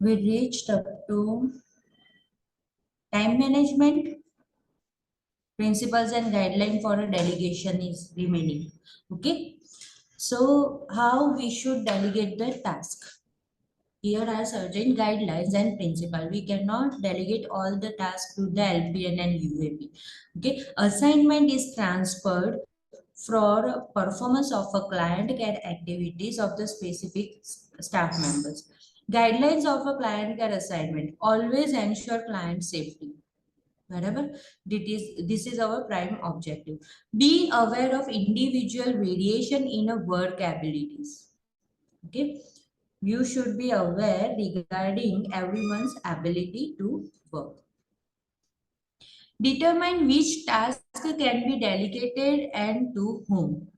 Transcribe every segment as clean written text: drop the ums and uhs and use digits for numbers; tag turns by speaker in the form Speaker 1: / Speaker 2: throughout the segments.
Speaker 1: we reached up to time management. Principles and guideline for a delegation is remaining. Okay, so how we should delegate the task? Here are certain guidelines and principles. We cannot delegate all the tasks to the LPN and UAP. Okay, assignment is transferred for performance of a client care activities of the specific staff members. Guidelines of a client care assignment always ensure client safety. Wherever this is our prime objective. Be aware of individual variation in a work abilities. Okay, you should be aware regarding everyone's ability to work. Determine which task can be delegated and to whom.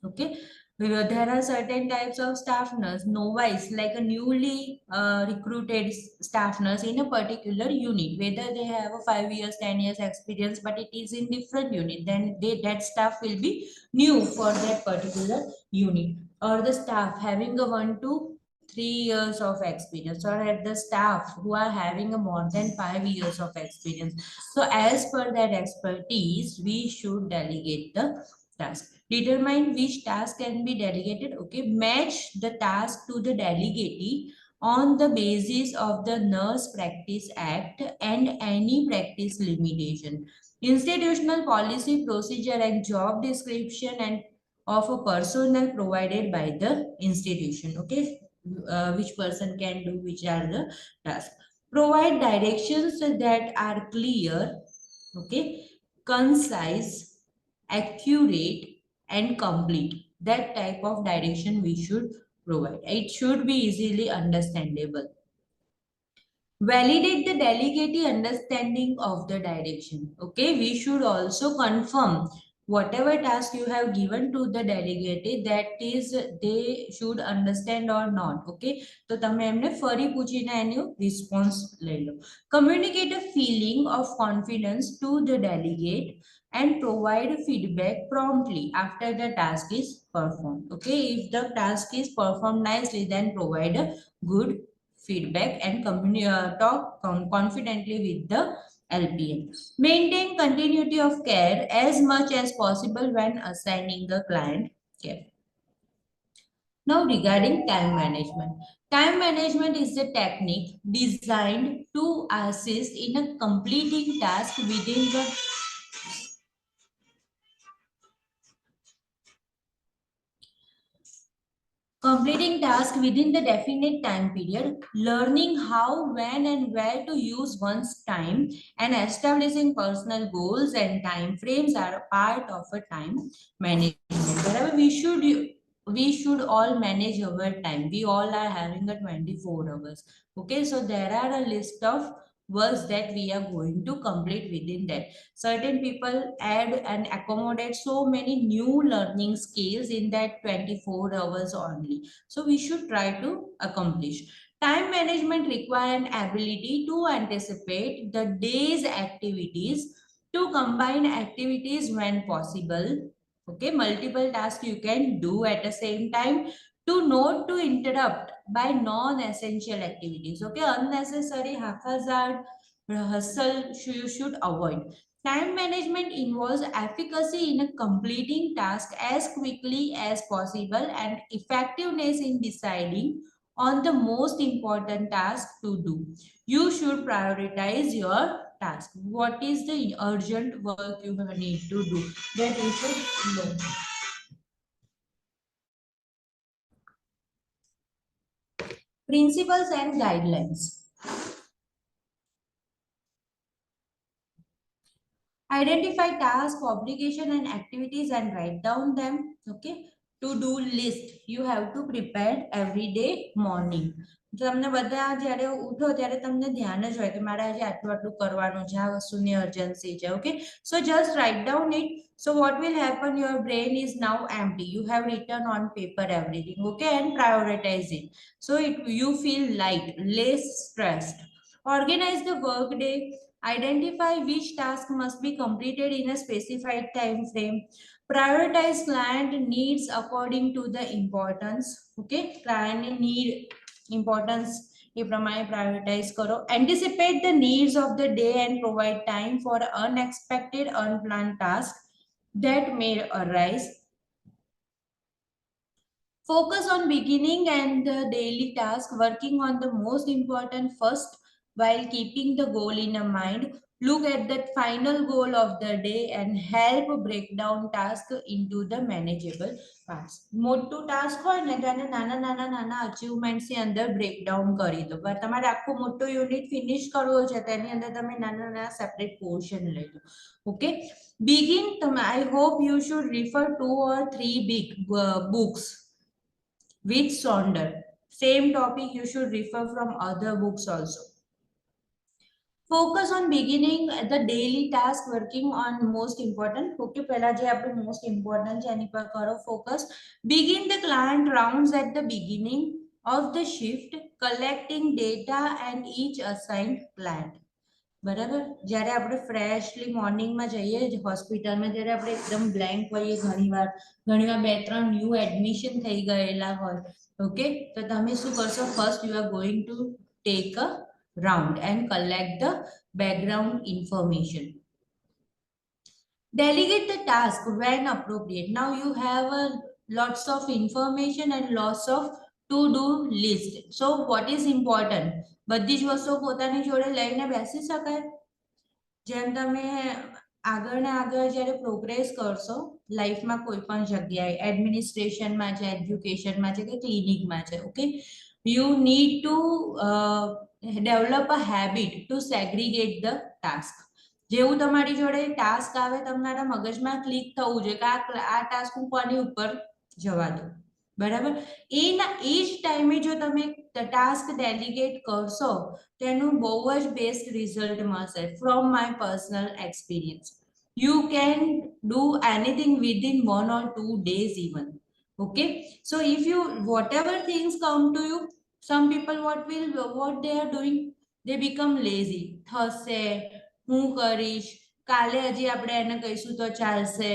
Speaker 1: Okay, there are certain types of staff nurse, novice, like a newly recruited staff nurse in a particular unit, whether they have a 5 years, 10 years experience, but it is in different unit, then that staff will be new for that particular unit. Or the staff having a 1 to 3 years of experience, or at the staff who are having a more than 5 years of experience. So as per that expertise, we should delegate the task. Determine which task can be delegated. Okay, match the task to the delegatee on the basis of the Nurse Practice Act and any practice limitation. Institutional policy, procedure, and job description and of a personnel provided by the institution. Okay, which person can do which are the tasks. Provide directions that are clear, okay, concise, accurate, and complete. That type of direction we should provide. It should be easily understandable. Validate the delegatee understanding of the direction. Okay, we should also confirm whatever task you have given to the delegate, that is they should understand or not. Okay, તો તમે એમને ફરી પૂછીને એનો response લઈ લો. Communicate a feeling of confidence to the delegate and provide feedback promptly after the task is performed. Okay, if the task is performed nicely, then provide a good feedback and talk confidently with the LPN. Maintain continuity of care as much as possible when assigning the client care. Now regarding time management. Time management is a technique designed to assist in a completing task within the completing task within the definite time period, learning how, when, and where to use one's time, and establishing personal goals and time frames are a part of a time management. Wherever we should all manage our time. We all are having a 24 hours. Okay, so there are a list of works that we are going to complete within that. Certain people add and accommodate so many new learning skills in that 24 hours only. So we should try to accomplish. Time management require an ability to anticipate the day's activities, to combine activities when possible. Okay, multiple tasks you can do at the same time, to not to interrupt by non-essential activities. Okay, unnecessary haphazard hustle you should avoid. Time management involves efficacy in completing tasks as quickly as possible and effectiveness in deciding on the most important task to do. You should prioritize your task. What is the urgent work you need to do? That you should know. Principles and guidelines. Identify tasks, obligation, and activities and write down them. Okay. To-do list. You have to prepare every day morning. તમને બધા જ્યારે ઉઠો ત્યારે તમને ધ્યાન જ હોય કે મારે આજે આટલું આટલું કરવાનું છે, આ વસ્તુની અર્જન્સી છે. Okay, so just write down it. So what will happen, your brain is now empty, you have written on paper everything. Okay, and prioritize it, so you feel light, less stressed. Organize the work day. Identify which task must be completed in a specified time frame. Prioritize client needs according to the importance. Okay, client need importance એ પ્રમાણે prioritise કરો. Anticipate the needs of the day and provide time for unexpected unplanned task that may arise. Focus on beginning and the daily task, working on the most important first while keeping the goal in a mind. Look at the final goal of the day and help break down task into the manageable parts. મોટું task હોય ને તો એને નાના નાના નાના achievements ની અંદર બ્રેકડાઉન કરી દો. તમારે આખું મોટું યુનિટ ફિનિશ કરવો છે તો એની અંદર તમે નાના નાના સેપરેટ પોર્શન લઈ લો. Okay, begin. I hope you should refer 2 or 3 big books with Sonder. Same topic you should refer from other books also. Focus on beginning the daily task, working on most important. Okay, પહેલા જે આપણું most important છે એની પર કરો focus. Begin the client rounds at the beginning of the shift, collecting data and each assigned client. બરાબર, જ્યારે આપણે ફ્રેશલી મોર્નિંગમાં જઈએ હોસ્પિટલમાં, જ્યારે આપણે એકદમ બ્લેન્ક હોઈએ, ઘણીવાર 2-3 ન્યૂ એડમિશન થઈ ગયેલા હોય, ઓકે, તો તમે શું કરશો? First you are going to take a round and collect the background information. Delegate the task when appropriate. Now you have lots of information and lots of to-do list. So what is important? બધી જ વસ્તુઓ પોતાની જોડે લઈને બેસી શકાય? જેમ તમે આગળ ને આગળ જ્યારે પ્રોગ્રેસ કરશો લાઈફમાં કોઈ પણ જગ્યાએ, એડમિનિસ્ટ્રેશનમાં છે, એજ્યુકેશનમાં છે કે ક્લિનિકમાં છે, okay, you need to develop a habit to segregate the task. જેવું તમારી જોડે ટાસ્ક આવે તમારા મગજમાં ક્લિક થવું જોઈએ કે આ ટાસ્ક હું કોની ઉપર જવા દઉં, બરાબર? એ જ ટાઈમે જો તમે ટાસ્ક ડેલિગેટ કરશો તો એનું બહુ જ બેસ્ટ રિઝલ્ટ મળશે. From my personal experience, you can do anything within 1 or 2 days even. Okay, so if you whatever things come to you, some people what they are doing, they become lazy. થશે, હું કરીશ, કાલે હજી આપણે એને કહીશું તો ચાલશે,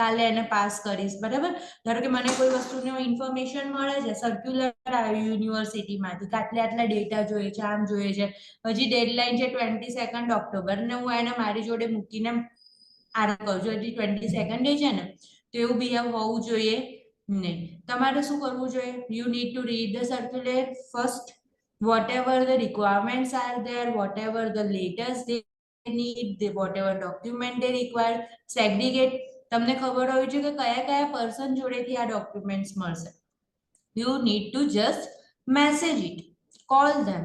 Speaker 1: કાલે એને પાસ કરીશ, બરાબર? ધારો કે મને કોઈ વસ્તુનો ઇન્ફોર્મેશન મળે છે, સર્ક્યુલર આવ્યું યુનિવર્સિટીમાંથી કે આટલા ડેટા જોઈએ છે, આમ જોઈએ છે, હજી ડેડલાઇન છે 22 ઓક્ટોબર ને હું એને મારી જોડે મૂકીને આરામ કરું છું, હજી 22 છે ને, તો એવું બિહેવ હોવું જોઈએ નહીં. તમારે શું કરવું જોઈએ? You need to read the circular first, whatever the requirements are there, whatever the latest they need, whatever document they require, segregate. તમને ખબર હોવી જોઈએ કે કયા કયા પર્સન જોડેથી આ ડોક્યુમેન્ટ્સ મળશે. You need to just message it, call them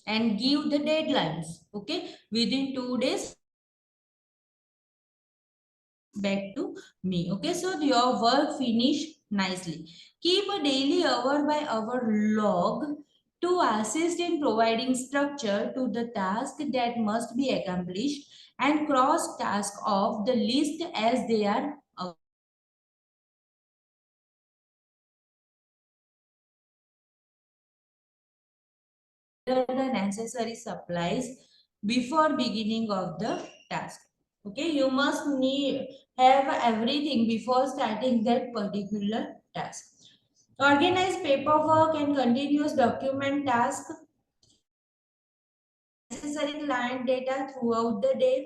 Speaker 1: and give the deadlines. Okay, within 2 days back to me. Okay, so your work finish nicely. Keep a daily hour by hour log to assist in providing structure to the task that must be accomplished and cross task off the list as they are the necessary supplies before beginning of the task. Okay, you must have everything before starting that particular task. Organize paperwork and continuous document task, necessary client data throughout the day.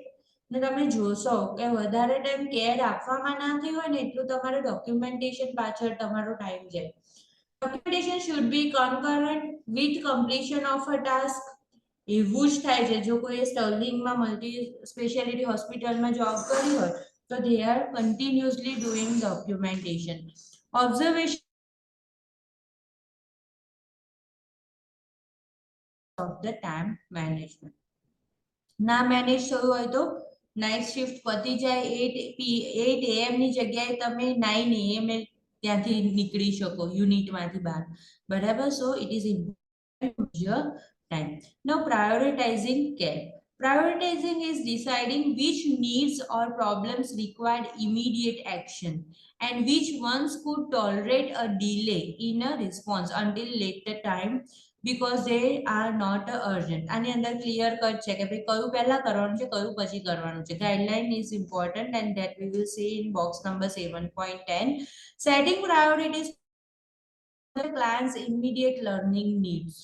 Speaker 1: ને તમે જોશો કે વધારે time care આપવામાં ના થઈ હોય ને એટલું તમારે ડોક્યુમેન્ટેશન પાછળ તમારો ટાઈમ જાય. Documentation should be concurrent with completion of a task. એવું જ થાય છે જો કોઈ સ્ટર્લિંગમાં મલ્ટી સ્પેશિયાલિટી હોસ્પિટલમાં જોબ કરી હોય તો they are continuously doing documentation. Observation of the time management. ના મેનેજ થયું હોય તો નાઇટ શિફ્ટ પતી જાય 8 AM ની જગ્યાએ તમે 9 AM ત્યાંથી નીકળી શકો યુનિટમાંથી બહાર, બરાબર? So it is important your time. Now prioritizing care. Prioritizing is deciding which needs or problems require immediate action and which ones could tolerate a delay in a response until later time because they are not urgent. આની અંદર clear cut છે કે ભાઈ કયું પહેલા કરવાનું છે, કયું પછી કરવાનું છે. Guideline is important and that we will see in box number 7.10. Setting priorities for the client's immediate learning needs.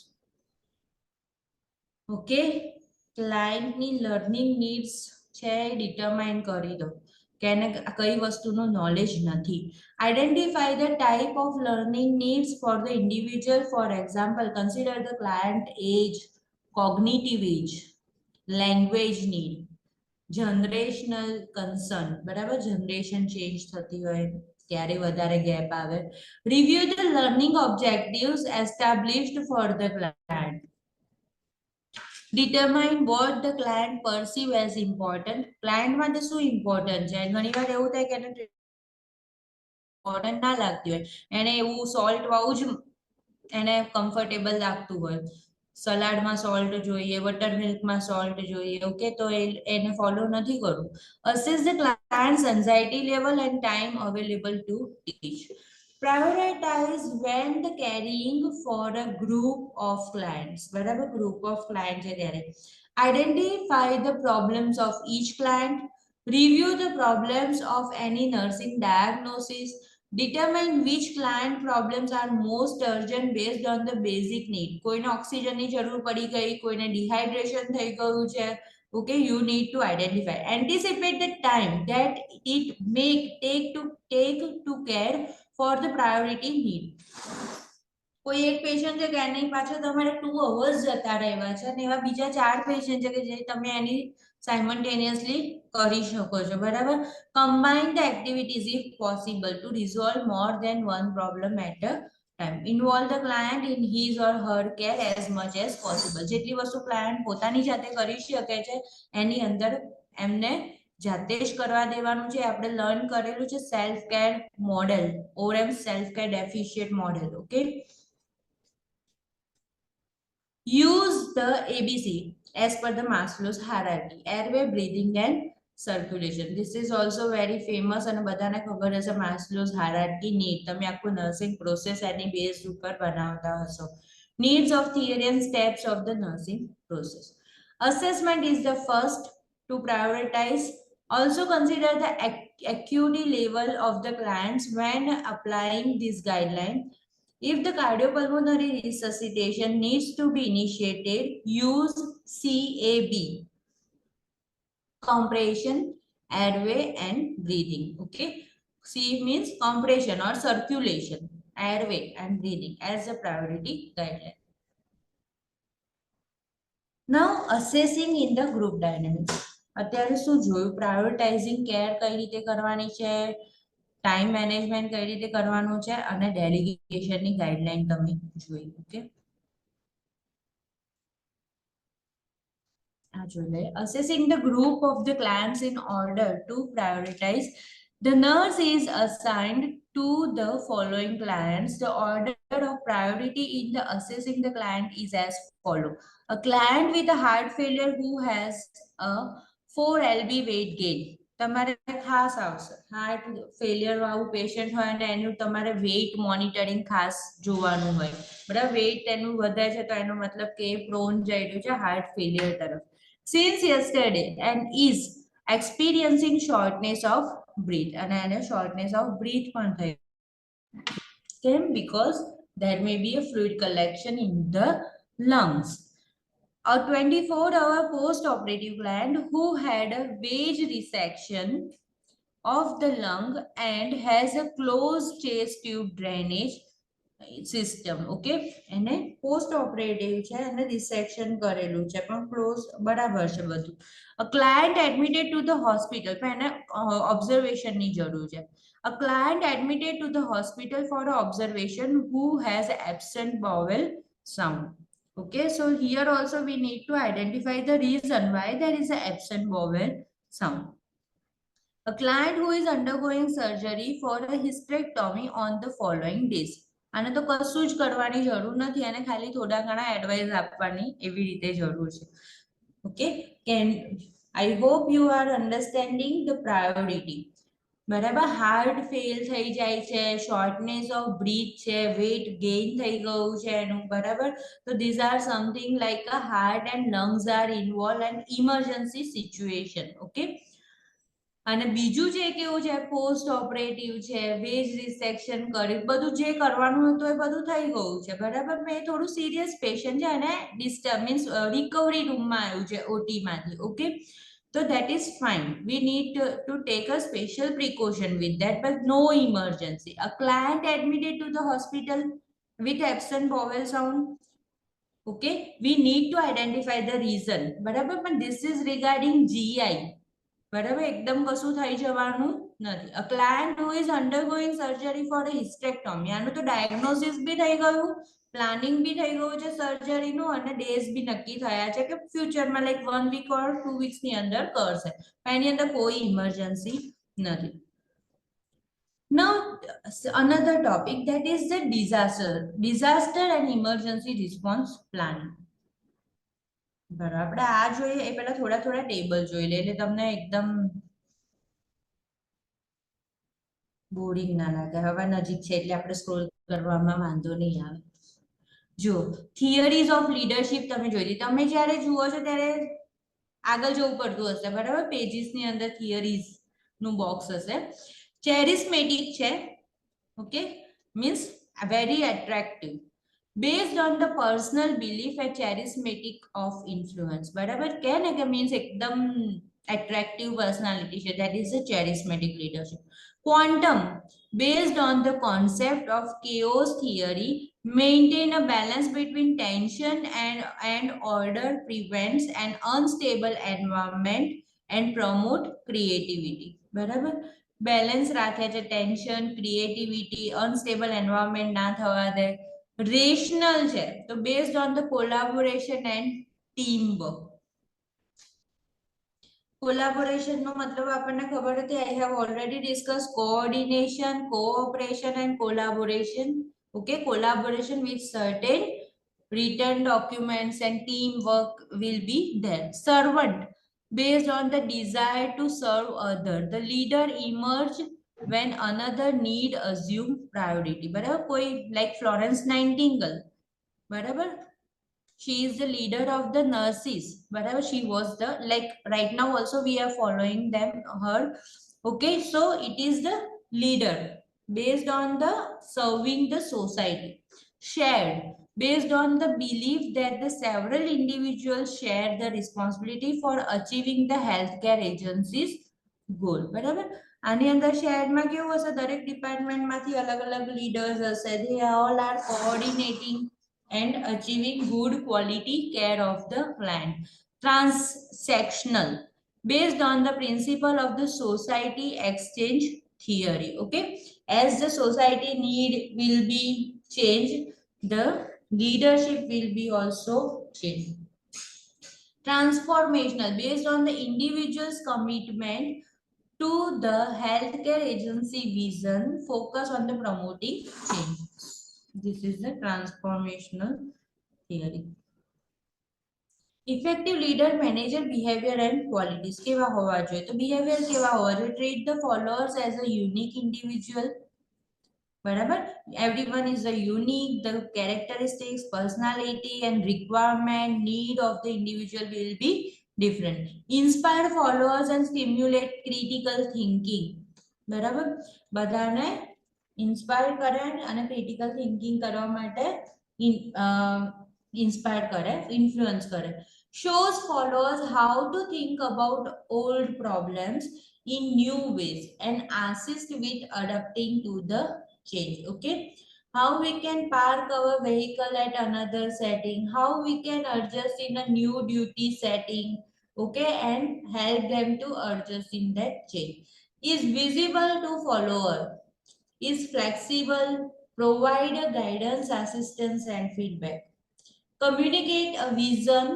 Speaker 1: Okay, ક્લાયન્ટની લર્નિંગ નીડ્સ છે એ ડિટરમાઇન કરી દો કે એને કઈ વસ્તુનું નોલેજ નથી. Identify the type of learning needs for the individual. For example, consider the client age, cognitive age, language need, generational concern. બરાબર, જનરેશન ચેન્જ થતી હોય ત્યારે વધારે ગેપ આવે. Review the learning objectives established for the client. Determine what the client perceive as important. Client માટે શું important છે? ઘણીવાર એવું થાય કે એને ઇમ્પોર્ટન્ટ ના લાગતી હોય, એને એવું સોલ્ટ વાળું જ એને કમ્ફર્ટેબલ લાગતું હોય. સલાડમાં સોલ્ટ જોઈએ, બટર મિલ્કમાં સોલ્ટ જોઈએ, ઓકે, તો એને ફોલો નથી કરવું. Assess the clients anxiety level end time available to teach. Prioritize when the carrying for a group of clients. બરાબર, group of clients છે ત્યારે. Identify the problems of each client. Review the problems of any nursing diagnosis. Determine which client problems are most urgent based on the basic need. કોઈને ઓક્સિજનની જરૂર પડી ગઈ, કોઈને dehydration થઈ ગયું છે. Okay, you need to identify. Anticipate the time that it may take to care for the priority need. કોઈ એક પેશન્ટ છે કે એની પાછળ તમારે 2 અવર્સ જતા રહેવા છે અને એવા બીજા 4 પેશન્ટ છે કે જે તમે એની સાયમલ્ટેનિયસલી કરી શકો છો. બરાબર, combine the activities if possible to resolve more than one problem at a time. Involve the client in his or her care as much as possible. જેટલી વસ્તુ ક્લાયન્ટ પોતાની જાતે કરી શકે છે એની અંદર એમને જાતે જ કરવા દેવાનું છે. આપણે લર્ન કરેલું છે self care model, Orem self care deficient model. Okay, use the ABC as per the Maslow's hierarchy: airway, breathing and circulation. This is also very famous અને બધાને ખબર હશે Maslow's hierarchy need. તમે આખું નર્સિંગ પ્રોસેસ એની base ઉપર બનાવતા હશો. Needs of theory and steps of the nursing process. Assessment is the first to prioritize. Also consider the acuity level of the clients when applying this guideline. If the cardiopulmonary resuscitation needs to be initiated, use CAB: compression, airway and breathing. Okay, C means compression or circulation, airway and breathing as a priority guideline. Now assessing in the group dynamics. અત્યારે શું જોયું? પ્રાયોરિટાઇઝિંગ care કઈ રીતે કરવાની છે, time management કઈ રીતે કરવાનું છે અને ડેલિગેશનની ગાઈડલાઈન તમે જોઈ. Okay, assessing the group of the clients in order to prioritize. The nurse is assigned to the following clients. The order of priority in the assessing the client is as follow. A client with a heart failure who has a 4 lb weight gain. તમારે ખાસ આવશે heart failure વાળું patient હોય અને એનું તમારે weight monitoring ખાસ જોવાનું હોય. બરાબર, વેઇટ એનું વધે છે તો એનો મતલબ કે પ્રોન જઈ રહ્યું છે હાર્ટ ફેલિયર તરફ. Since yesterday and is experiencing shortness of breath. અને એને shortness of breath પણ થઈ. કેમ? Because there may be a fluid collection in the lungs. A 24-hour post-operative client who had a wedge resection of the lung and has a closed chest tube drainage system. Okay, એને post operative છે અને રિસેક્શન કરેલું છે પણ close બરાબર છે બધું. A client admitted to the hospital, પણ એને ઓબ્ઝર્વેશનની જરૂર છે. A client admitted to the hospital for observation who has absent bowel sound. Okay, so here also we need to identify the reason why there is a absent bowel sound. A client who is undergoing surgery for a hysterectomy on the following days. આને તો કશું જ કરવાની જરૂર નથી, એને ખાલી થોડા ઘણા એડવાઇસ આપવાની એવી રીતે જરૂર છે. Okay, can I hope you are understanding the priority. બરાબર, હાર્ટ ફેલ થઈ જાય છે, શોર્ટનેસ ઓફ બ્રીથ છે, વેટ ગેઇન થઈ ગયું છે એનું. બરાબર, તો these are something like a heart and lungs are involve and emergency situation. Okay, અને બીજું જે કેવું છે પોસ્ટ ઓપરેટિવ છે, વેજ રિસેક્શન કરી બધું જે કરવાનું હતું એ બધું થઈ ગયું છે બરાબર. મેં થોડું સિરિયસ પેશન્ટ છે અને ડિસ્ટર્બ મીન્સ રિકવરી રૂમમાં આવ્યું છે ઓટી માંથી. Okay, so that is fine. We need to take a special precaution with that, but no emergency. A client admitted to the hospital with absent vowel sound. Okay, we need to identify the reason. બરાબર, પણ this is regarding GI. બરાબર, એકદમ કશું થઈ જવાનું નથી. A client who is undergoing surgery for a hysterectomy, આનું તો ડાયગ્નોસિસ બી થઈ ગયું, પ્લાનિંગ બી થઈ ગયું છે સર્જરીનું, અને ડેઝ બી નક્કી થયા છે કે ફ્યુચરમાં લાઈક 1 વીક ઓર 2 વીક્સ ની અંદર કરશે. એની અંદર કોઈ ઇમરજન્સી નથી. Now, another topic, that is the disaster and emergency response planning. બરાબર, આપણે આ જોઈએ એ પહેલા થોડા થોડા ટેબલ જોઈ લે એટલે તમને એકદમ બોરિંગ ના લાગે. હવે નજીક છે એટલે આપણે સ્ક્રોલ કરવામાં વાંધો નહીં આવે. જો થિયરીઝ ઓફ લીડરશિપ તમે જોઈ લી, તમે જ્યારે જુઓ છો ત્યારે આગળ જવું પડતું હશે બરાબર. પેજીસ ની અંદર થિયરીઝ નું બોક્સ હશે. ચેરિસ્મેટિક છે. Okay, means very attractive, based on the personal belief and charismatic of influence. બરાબર, કે ને કે મીન્સ એકદમ attractive personality છે, that is the charismatic leadership. Quantum, based on the concept of chaos theory, maintain a balance between tension and order, prevents an unstable environment and promote creativity. બરાબર, balance રાખે છે, tension, creativity, unstable environment ના થવા દે. Rationale છે તો based on the collaboration and team work. Collaboration નો મતલબ આપણને ખબર હતી, I have already discuss coordination, cooperation and collaboration. Okay, collaboration with certain written documents and teamwork will be there. Servant, based on the desire to serve other. The leader emerge when another need assume priority. બરાબર, કોઈ like Florence Nightingale, બરાબર, she is the leader of the nurses. બરાબર, she was the, like right now also we are following them, her. Okay, so it is the leader based on the serving the society. Shared, based on the belief that the several individuals share the responsibility for achieving the healthcare agencies goal. બરાબર, આની અંદર શહેરમાં કેવું હશે, દરેક ડિપાર્ટમેન્ટમાંથી અલગ અલગ leaders હશે. They all are coordinating and achieving good quality care of the land. Transactional, based on the principle of the society exchange theory. Okay, as the society need will be changed, the leadership will be also changed. Transformational, based on the individual's commitment to the healthcare agency vision, focus on the promoting change. This is the transformational theory. Effective leader, manager, behavior and qualities. કેવા હોવા જોઈએ? તો behavior કેવા હોવા જોઈએ? Treat the followers as a unique individual. બરાબર, everyone is a unique, the characteristics, personality and requirement, need of the individual will be different. Inspire followers and stimulate critical thinking. બરાબર, બધાને ઇન્સ્પાયર કરે અને critical thinking કરવા માટે inspire કરે, influence કરે. Shows followers how to think about old problems in new ways and assist with adapting to the change. Okay, how we can park our vehicle at another setting, how we can adjust in a new duty setting. Okay, and help them to adjust in that change. Is visible to follower, is flexible, provide a guidance, assistance and feedback. Communicate a vision.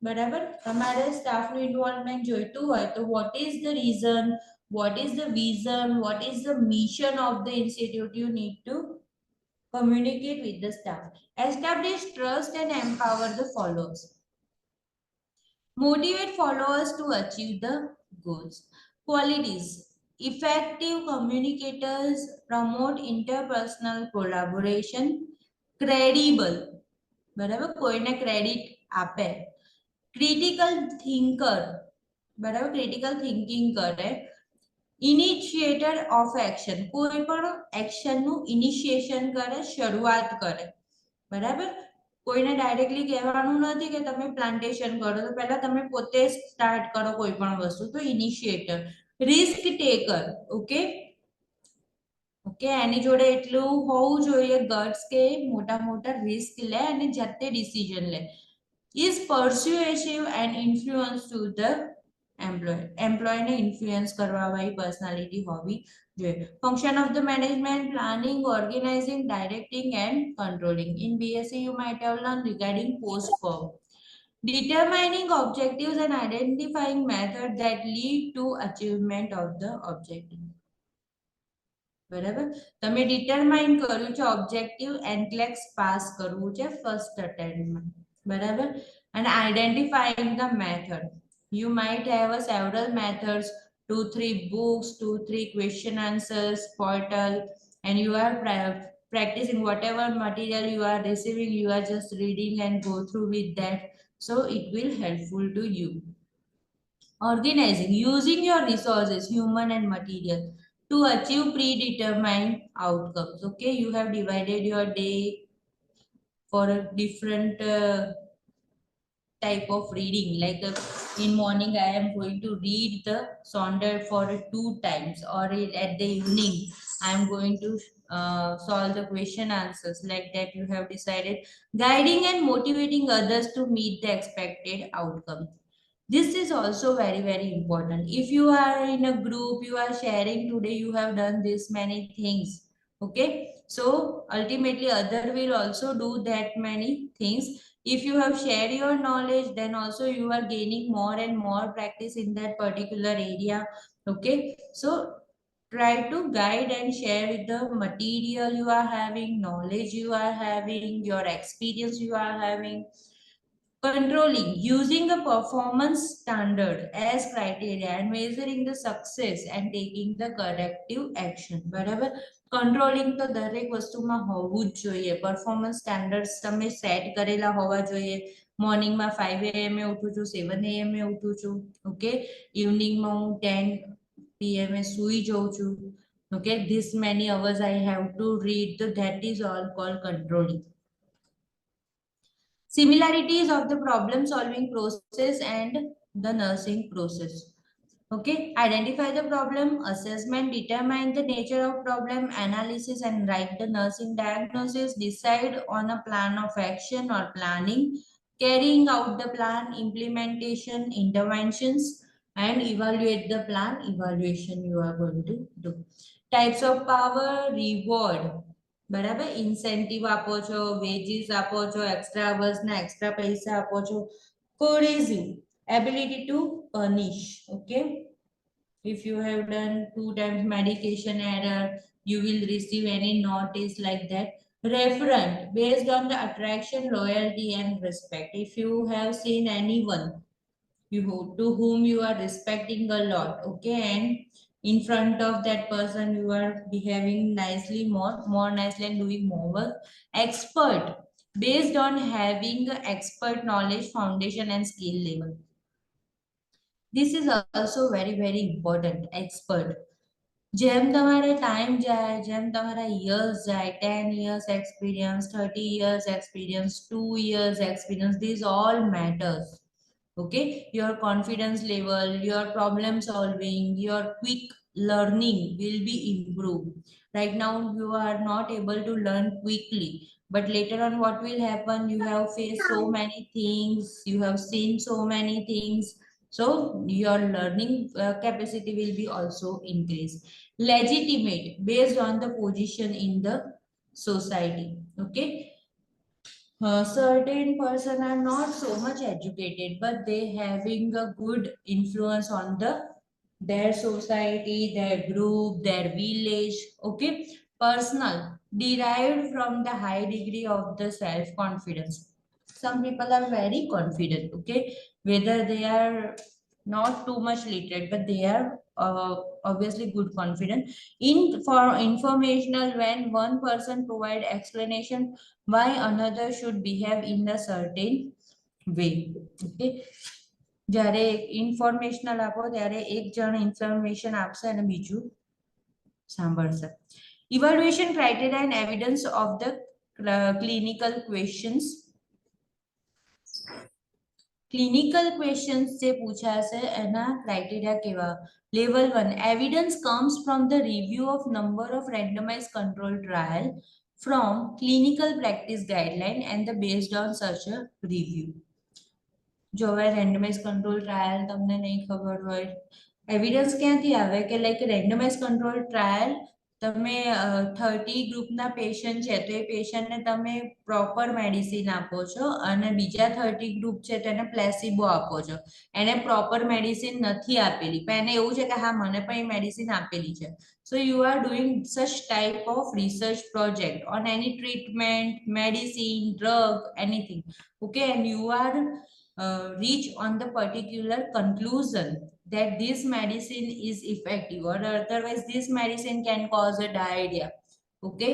Speaker 1: બરાબર, તમારે સ્ટાફનું involvement જોઈતું હોય તો what is the reason, what is the vision, what is the mission of the institute, you need to communicate with the staff. Establish trust and empower the followers. Motivate followers to achieve the goals. Qualities, effective communicators, promote interpersonal collaboration. Credible, બરાબર, કોઈને credit આપે. Critical thinker, બરાબર, critical thinking કરે. ઇનિશિએટર of action, કોઈ પણ એક્શનનું initiation કરે, શરૂઆત કરે, બરાબર. કોઈને ડાયરેક્ટલી કહેવાનું નથી કે તમે પ્લાન્ટેશન કરો, તો પહેલા તમે પોતે સ્ટાર્ટ કરો કોઈ પણ વસ્તુ, તો ઇનિશિએટર. રિસ્ક ટેકર, ઓકે ઓકે, એની જોડે એટલું હોવું જોઈએ ગટ્સ કે મોટા મોટા રિસ્ક લે અને જાતે ડિસિઝન લે. Is persuasive and influence to the એમ્પ્લોયને ઇન્ફ્લુઅન્સ કરવા વાળી પર્સનાલિટી હોવી જોઈએ. Function of the management: planning, organising, directing and controlling. In BSc you might have learned regarding post form. Determining objectives and identifying methods that lead to achievement of the objective. બરાબર, તમે determine કર્યું છે objective, એનક્લેક્સ pass કરવું છે first અટેમ્પ્ટમાં, બરાબર. અને identifying the method. You might have a several methods, 2-3 books, 2-3 question answers portal, and you are practicing whatever material you are receiving, you are just reading and go through with that, so it will helpful to you. Organizing: using your resources, human and material, to achieve predetermined outcomes. Okay, you have divided your day for a different type of reading, like in morning I am going to read the sonder for 2 times, or at the evening I am going to solve the question answers, like that you have decided. Guiding and motivating others to meet the expected outcome. This is also very very important. If you are in a group, you are sharing today you have done this many things, okay, so ultimately other will also do that many things. If you have shared your knowledge, then also you are gaining more and more practice in that particular area, okay. So try to guide and share with the material you are having, knowledge you are having, your experience you are having. Controlling: using a performance standard as criteria and measuring the success and taking the corrective action. બરાબર, controlling તો દરેક વસ્તુમાં હોવું જ જોઈએ. Performance standards તમે set કરેલા હોવા જોઈએ. મોર્નિંગમાં 5 AM ઉઠું છું, 7 AM ઉઠું છું, ઓકે. ઇવનિંગમાં હું 10 PM સૂઈ જાઉં છું, okay. This many hours I have to read, so that is all called controlling. Similarities of the problem solving process and the nursing process. Okay, identify the problem, assessment, determine the nature of problem, analysis and write the nursing diagnosis, decide on a plan of action or planning, carrying out the plan, implementation, interventions, and evaluate the plan, evaluation you are going to do. Types of power: reward, બરાબર, incentive આપો છો, veggies આપો છો, extra અવર્સના extra પૈસા આપો છો. કોરેઝિવ: ability to punish, okay. If you have done 2 times medication error, you will receive any notice like that. Referent: based on the attraction, loyalty and respect. If you have seen anyone to whom you are respecting a lot, okay, and in front of that person you are behaving nicely, more nicely and doing more work. Expert: based on having expert knowledge, foundation and skill level. This is also very very important. Expert: જેમ તમારે time જાય, જેમ તમારા years જાય, 10 years experience, 30 years experience, 2 years experience, these all matters. Okay, your confidence level, your problem solving, your quick learning will be improved. Right now you are not able to learn quickly, but later on what will happen, you have faced so many things, you have seen so many things, so your learning capacity will be also increased. Legitimate: based on the position in the society, okay. Certain person are not so much educated, but they having a good influence on their society, their group, their village. Okay, personal: derived from the high degree of the self confidence. Some people are very confident. Okay, whether they are not too much literate, but they are obviously good confident. In for informational, when one person provide explanation why another should behave in a certain way, okay. જ્યારે ઇન્ફોર્મેશનલ આપો ત્યારે એક જણ information આપશે અને બીજું સાંભળશે. Evaluation criteria and evidence of the clinical questions. Clinical questions જે પૂછાશે એના ક્રાઇટેરિયા કેવા? Level 1, evidence comes from the review of number of randomise control trial from clinical practice guideline and the based on such a review. જો હવે randomise control trial તમને નહીં ખબર હોય, evidence ક્યાંથી આવે કે લાઈક રેન્ડમાઇઝ કંટ્રોલ ટ્રાયલ તમે 30 ગ્રુપના પેશન્ટ છે તો એ પેશન્ટને તમે પ્રોપર મેડિસિન આપો છો અને બીજા 30 ગ્રુપ છે તેને પ્લેસિબો આપો છો. એને પ્રોપર મેડિસિન નથી આપેલી પણ એને એવું છે કે હા મને પણ એ મેડિસિન આપેલી છે. So you are doing such type of research project on any treatment, medicine, drug, anything. Okay, and you are reach on the particular conclusion that this medicine is effective or otherwise this medicine can cause a diarrhea. Okay,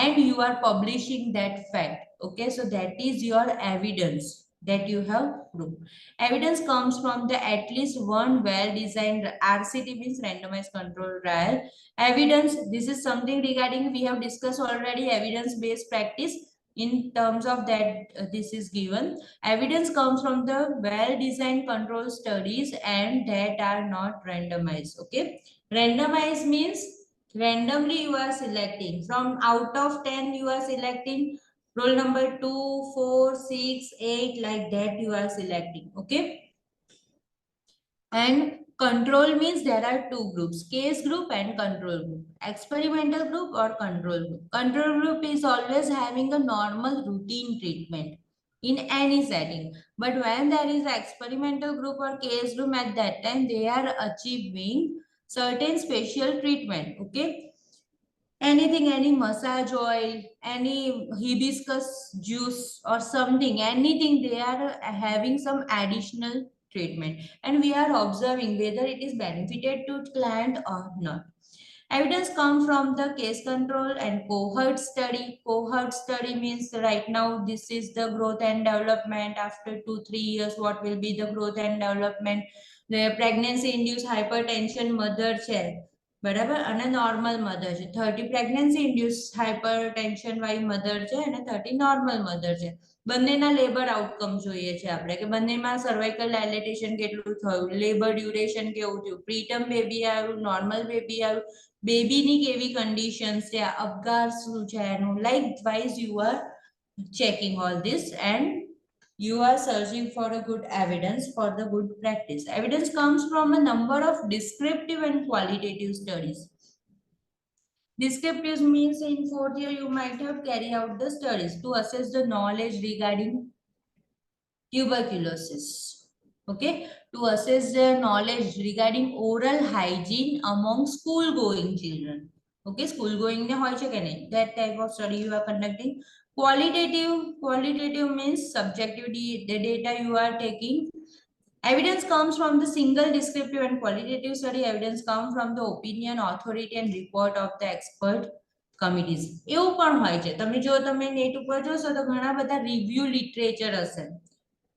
Speaker 1: and you are publishing that fact. Okay, so that is your evidence that you have proved. Evidence comes from the at least one well-designed RCT, means randomized control trial. Evidence, this is something regarding we have discussed already, evidence-based practice. In terms of that, this is given. Evidence comes from the well-designed control studies and that are not randomized. Okay, randomized means randomly you are selecting from out of 10 you are selecting roll number 2, 4, 6, 8, like that you are selecting. Okay, and control means there are two groups, case group and control group. Experimental group or control group. Control group is always having a normal routine treatment in any setting. But when there is experimental group or case group, at that time they are achieving certain special treatment. Okay, anything, any massage oil, any hibiscus juice or something, anything, they are having some additional treatment and we are observing whether it is benefited to client or not. Evidence come from the case control and cohort study. Cohort study means right now this is the growth and development. After 2-3 years, what will be the growth and development? The pregnancy induced hypertension mother છે બરાબર અને normal mother છે. 30 pregnancy induce hypertension વાળી mother છે અને 30 normal mother છે. બંનેના labour outcome જોઈએ છે આપણે કે બંનેમાં સર્વાઇકલ ડાયલેટેશન કેટલું થયું, લેબર ડ્યુરેશન કેવું થયું, પ્રીટર્મ બેબી આવ્યું, નોર્મલ બેબી આવ્યું, બેબીની કેવી કન્ડિશન્સ છે, અપગાર શું છે એનું, like wise you are checking all this and you are searching for a good evidence for the good practice. Evidence comes from a number of descriptive and qualitative studies. Descriptive means in 4th year you might have carried out the studies to assess the knowledge regarding tuberculosis. Okay, to assess the knowledge regarding oral hygiene among school going children. Okay, school going ne hoy che ke nahi, that type of study you are conducting. Qualitative means subjective the data you are taking. Evidence comes from the single descriptive and qualitative study. Evidence comes from the opinion, authority and report of the expert committees. એવું પણ હોય છે, તમે જો તમે net ઉપર જોશો તો ઘણા બધા રિવ્યુ લિટરેચર હશે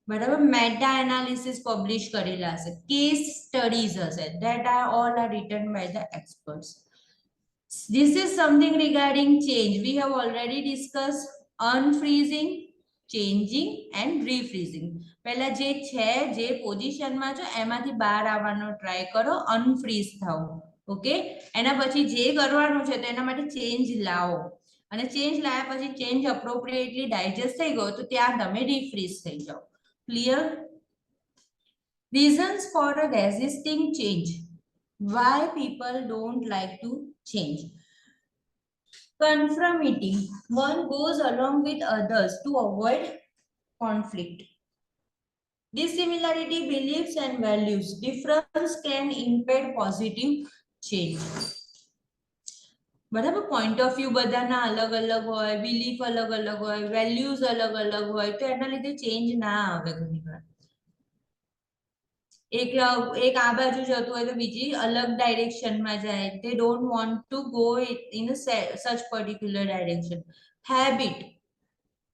Speaker 1: બરાબર, મેટા એનાલિસિસ પબ્લિશ કરેલા હશે, કેસ સ્ટડીઝ હશે, that are all are written by the experts. This is something regarding change. We have already discussed unfreezing, changing and refreezing. પહેલા જે છે જે પોઝિશનમાં છો એમાંથી બહાર આવવાનો ટ્રાય કરો, અનફ્રીઝ થાઓ. ઓકે, એના પછી જે કરવાનું છે તો એના માટે ચેન્જ લાવો અને ચેન્જ લાવ્યા પછી ચેન્જ અપ્રોપ્રિએટલી ડાયજેસ્ટ થઈ ગયો તો ત્યાં તમે રીફ્રીઝ થઈ જાઓ. Clear? Reasons for resisting change. Why people don't like to change? Conformity. One goes along with others to avoid conflict. Dissimilarity, beliefs and values. Difference can impede positive change. બરાબર, point of view બધાના અલગ અલગ હોય, belief અલગ અલગ હોય, values અલગ અલગ હોય તો એના લીધે ચેન્જ ના આવે ઘણીવાર. એક આ બાજુ જતું હોય તો બીજી અલગ ડાયરેક્શનમાં જાય. They don't want to go in a such particular direction. Habit.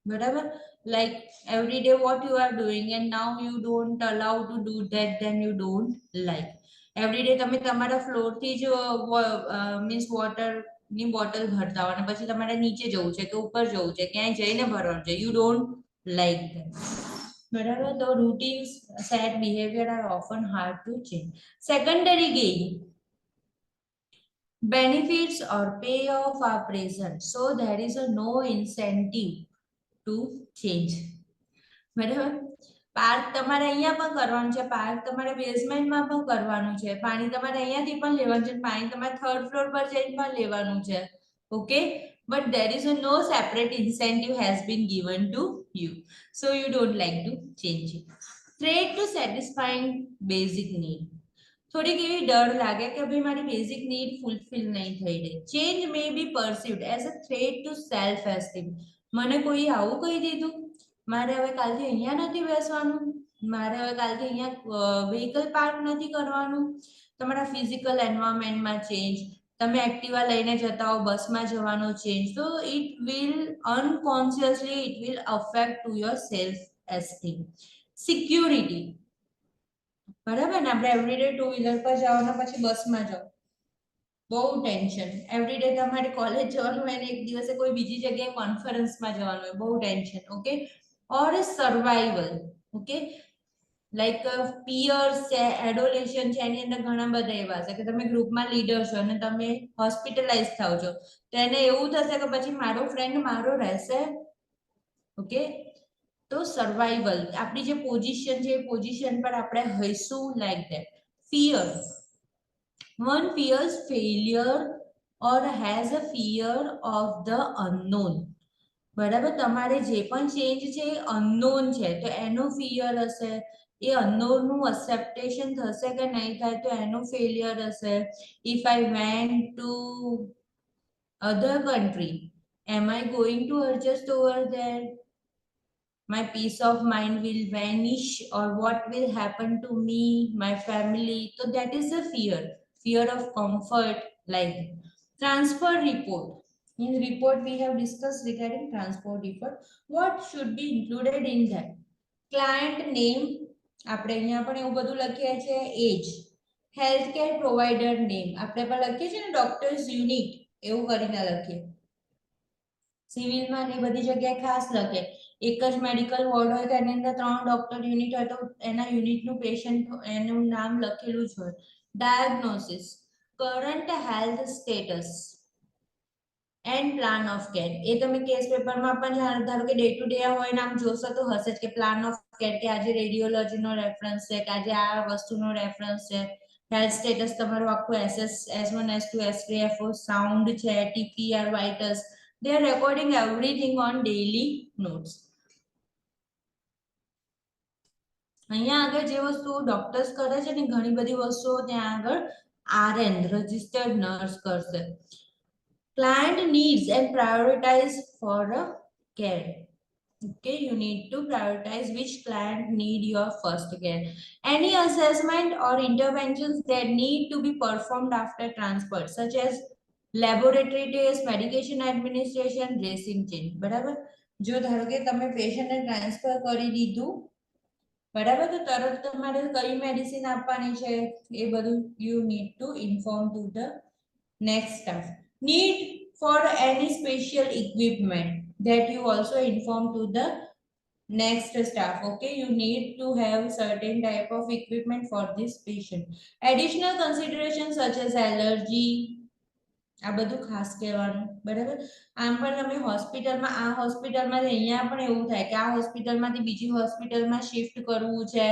Speaker 1: બરાબર, like every day what you are doing and now you don't allow to do that, then you don't like. every day તમે તમારા floor થી જ means water ની bottle ભરતા હો અને પછી તમારે નીચે જવું છે કે ઉપર જવું છે ક્યાંય જઈને ભરવાનું છે, you don't like that. બરાબર, તો routines set behavior are often hard to change. Secondary gain, benefits or payoff are present, so there is a no incentive to change. બરાબર, પાર્ક તમારે અહીંયા પણ કરવાનું છે, પાર્ક તમારે બેઝમેન્ટમાં પણ કરવાનું છે, પાણી તમારે અહીંયાથી પણ લેવાનું છે, પાણી તમારે થર્ડ ફ્લોર પર જઈને પણ લેવાનું છે. Okay, but there is a no separate incentive has been given to you, so you don't like to change it. Threat to satisfying basic need, થોડીક એવી ડર લાગે કે ભાઈ મારી બેઝિક નીડ ફૂલફિલ નહીં થઈ રહી. Change may be perceived as a threat to self esteem. મને કોઈ આવું કહી દીધું, મારે હવે કાલથી અહીંયા નથી બેસવાનું, મારે હવે કાલથી અહીંયા વ્હીકલ પાર્ક નથી કરવાનું. તમારા ફિઝિકલ એન્વાયરમેન્ટમાં ચેન્જ, તમે એક્ટિવા લઈને જતા હો બસમાં જવાનો ચેન્જ, તો it will unconsciously it will affect to your self esteem. Security, બરાબર ને, આપણે એવરીડે ટુ વ્હીલર પર જવાના પછી બસમાં જાઓ, બહુ ટેન્શન. એવરીડે તમારે કોલેજ જવાનું હોય ને એક દિવસે કોઈ બીજી જગ્યાએ કોન્ફરન્સમાં જવાનું હોય, બહુ ટેન્શન. ઓકે, ઓર સર્વાઈવલ. ઓકે, લાઈક પિયર્સ છે, એડોલેશન છે, એની અંદર ઘણા બધા એવા છે કે તમે ગ્રુપમાં લીડર છો અને તમે હોસ્પિટલાઇઝ થાવ છો, તો એને એવું થશે કે પછી મારો ફ્રેન્ડ મારો રહેશે. ઓકે, તો સર્વાઈવલ, આપણી જે પોઝિશન છે એ પોઝિશન પર આપણે હઈશું, like that. Fear, one fears failure or has a fear of the unknown. બરાબર, તમારે જે પણ ચેન્જ છે એ અનનોન છે તો એનો ફિયર હશે, એ અનનોન નું એક્સેપ્ટેશન થશે કે નહીં થાય તો એનો ફેલિયર હશે. If I went to other country, am I going to adjust over there, my peace of mind will vanish, or what will happen to me, my family. So that is the fear, fear of comfort, like that. Transfer report, in report we have discussed regarding transport report, what should be included in that? Client name, આપણે અહીંયા પણ એવું બધું લખીએ છે, એજ, health care provider name, આપણે પણ લખીએ છીએ ને ડોક્ટર્સ યુનિટ, એવું કરીને લખીએ. સિવિલમાં એ બધી જગ્યાએ ખાસ લખે, એક જ મેડિકલ વોર્ડ હોય તો એની અંદર 3 ડોક્ટર યુનિટ હોય તો એના યુનિટનું પેશન્ટ એનું નામ લખેલું જ હોય. Diagnosis, current health status and plan of care, એ તમે કેસ પેપરમાં પણ ધારો કે ડે ટુ ડે હોય નામ જોશો તો હશે જ કે પ્લાન ઓફ કેર, કે આજે રેડિયોલોજીનો રેફરન્સ છે, કે આજે આ વસ્તુનો રેફરન્સ છે. હેલ્થ સ્ટેટસ તમારું આખું SS S1 S2 S3 S4 sound છે, TPR વાઇટસ, they are recording everything on daily notes. અહીંયા આગળ જે વસ્તુ ડોક્ટર્સ કરે છે ને ઘણી બધી વસ્તુઓ ત્યાં આગળ RN રજિસ્ટર્ડ નર્સ કરશે. Client needs and prioritize for a care. Okay, you need to prioritize which client need your first care. Any assessment or interventions that need to be performed after transport, such as laboratory tests, medication administration, dressing change. બરાબર, જો ધારો કે તમે પેશન્ટને transfer કરી દીધું, બરાબર, તો તરત તમારે કઈ મેડિસિન આપવાની છે એ બધું you need to inform to the next staff. Need for any special equipment, that you also inform to the next staff. Okay, you need to have certain type of equipment for this patient. Additional considerations such as allergy, આ બધું ખાસ કહેવાનું. બરાબર, આમ પણ તમે હોસ્પિટલમાં, આ હોસ્પિટલમાં અહીંયા પણ એવું થાય કે આ હોસ્પિટલમાંથી બીજી હોસ્પિટલમાં શિફ્ટ કરવું છે,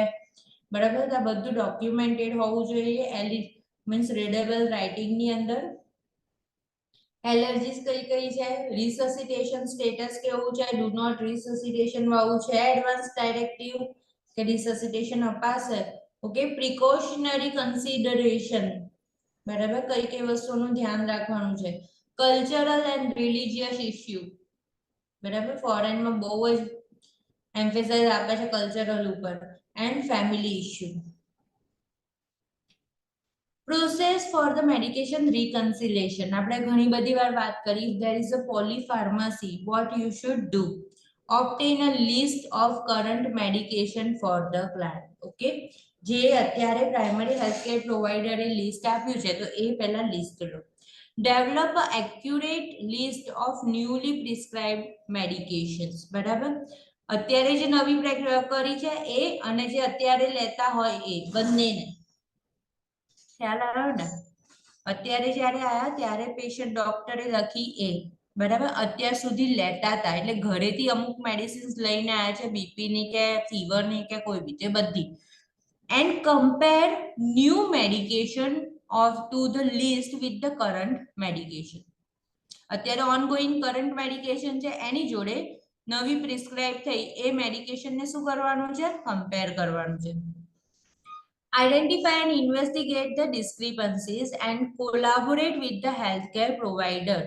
Speaker 1: બરાબર, તો આ બધું ડોક્યુમેન્ટેડ હોવું જોઈએ, મીન્સ રીડેબલ રાઇટિંગની અંદર. એલર્જીસ કઈ કઈ છે, રિસસિટેશન સ્ટેટસ કેવું છે, ડુ નોટ રિસસિટેશન વાળું છે, એડવાન્સ ડાયરેક્ટિવ કે રિસસિટેશન અપાશે. ઓકે, પ્રિકોશનરી કન્સિડરેશન, બરાબર, કઈ કઈ વસ્તુનું ધ્યાન રાખવાનું છે. કલ્ચરલ એન્ડ રિલિજિયસ ઇશ્યુ, બરાબર, ફોરેનમાં બહુ જ એમ્ફેસાઇઝ આપે છે કલ્ચરલ ઉપર. And family issue. Process for the medication reconciliation, આપણે ઘણી બધી વાર વાત કરી, if there is a polypharmacy what you should do. obtain a list of current medication for the client. Okay, જે અત્યારે પ્રાઇમરી હેલ્થ કેર પ્રોવાઈડરે લિસ્ટ આપ્યું છે તો એ પહેલા લિસ્ટ લો. Develop a accurate list of newly prescribed medications. બરાબર, અત્યારે જે નવી કરી છે એ અને જે અત્યારે લેતા હોય એ બંનેને ખ્યાલ આવ્યો ને. અત્યારે જ્યારે આયા ત્યારે પેશન્ટ ડોક્ટરે લખી એ, બરાબર, અત્યાર સુધી લેતા હતા એટલે ઘરેથી અમુક મેડિસિન્સ લઈને આવ્યા છે બીપીની કે ફીવરની કે કોઈ બી તે બધી. And compare new medication of to the list with the current medication. અત્યારે ઓનગોઈંગ કરંટ મેડિકેશન છે એની જોડે નવી પ્રિસ્ક્રાઇબ થઈ એ મેડિકેશનને શું કરવાનું છે, કમ્પેર કરવાનું છે. Identify and investigate the discrepancies and collaborate with the healthcare provider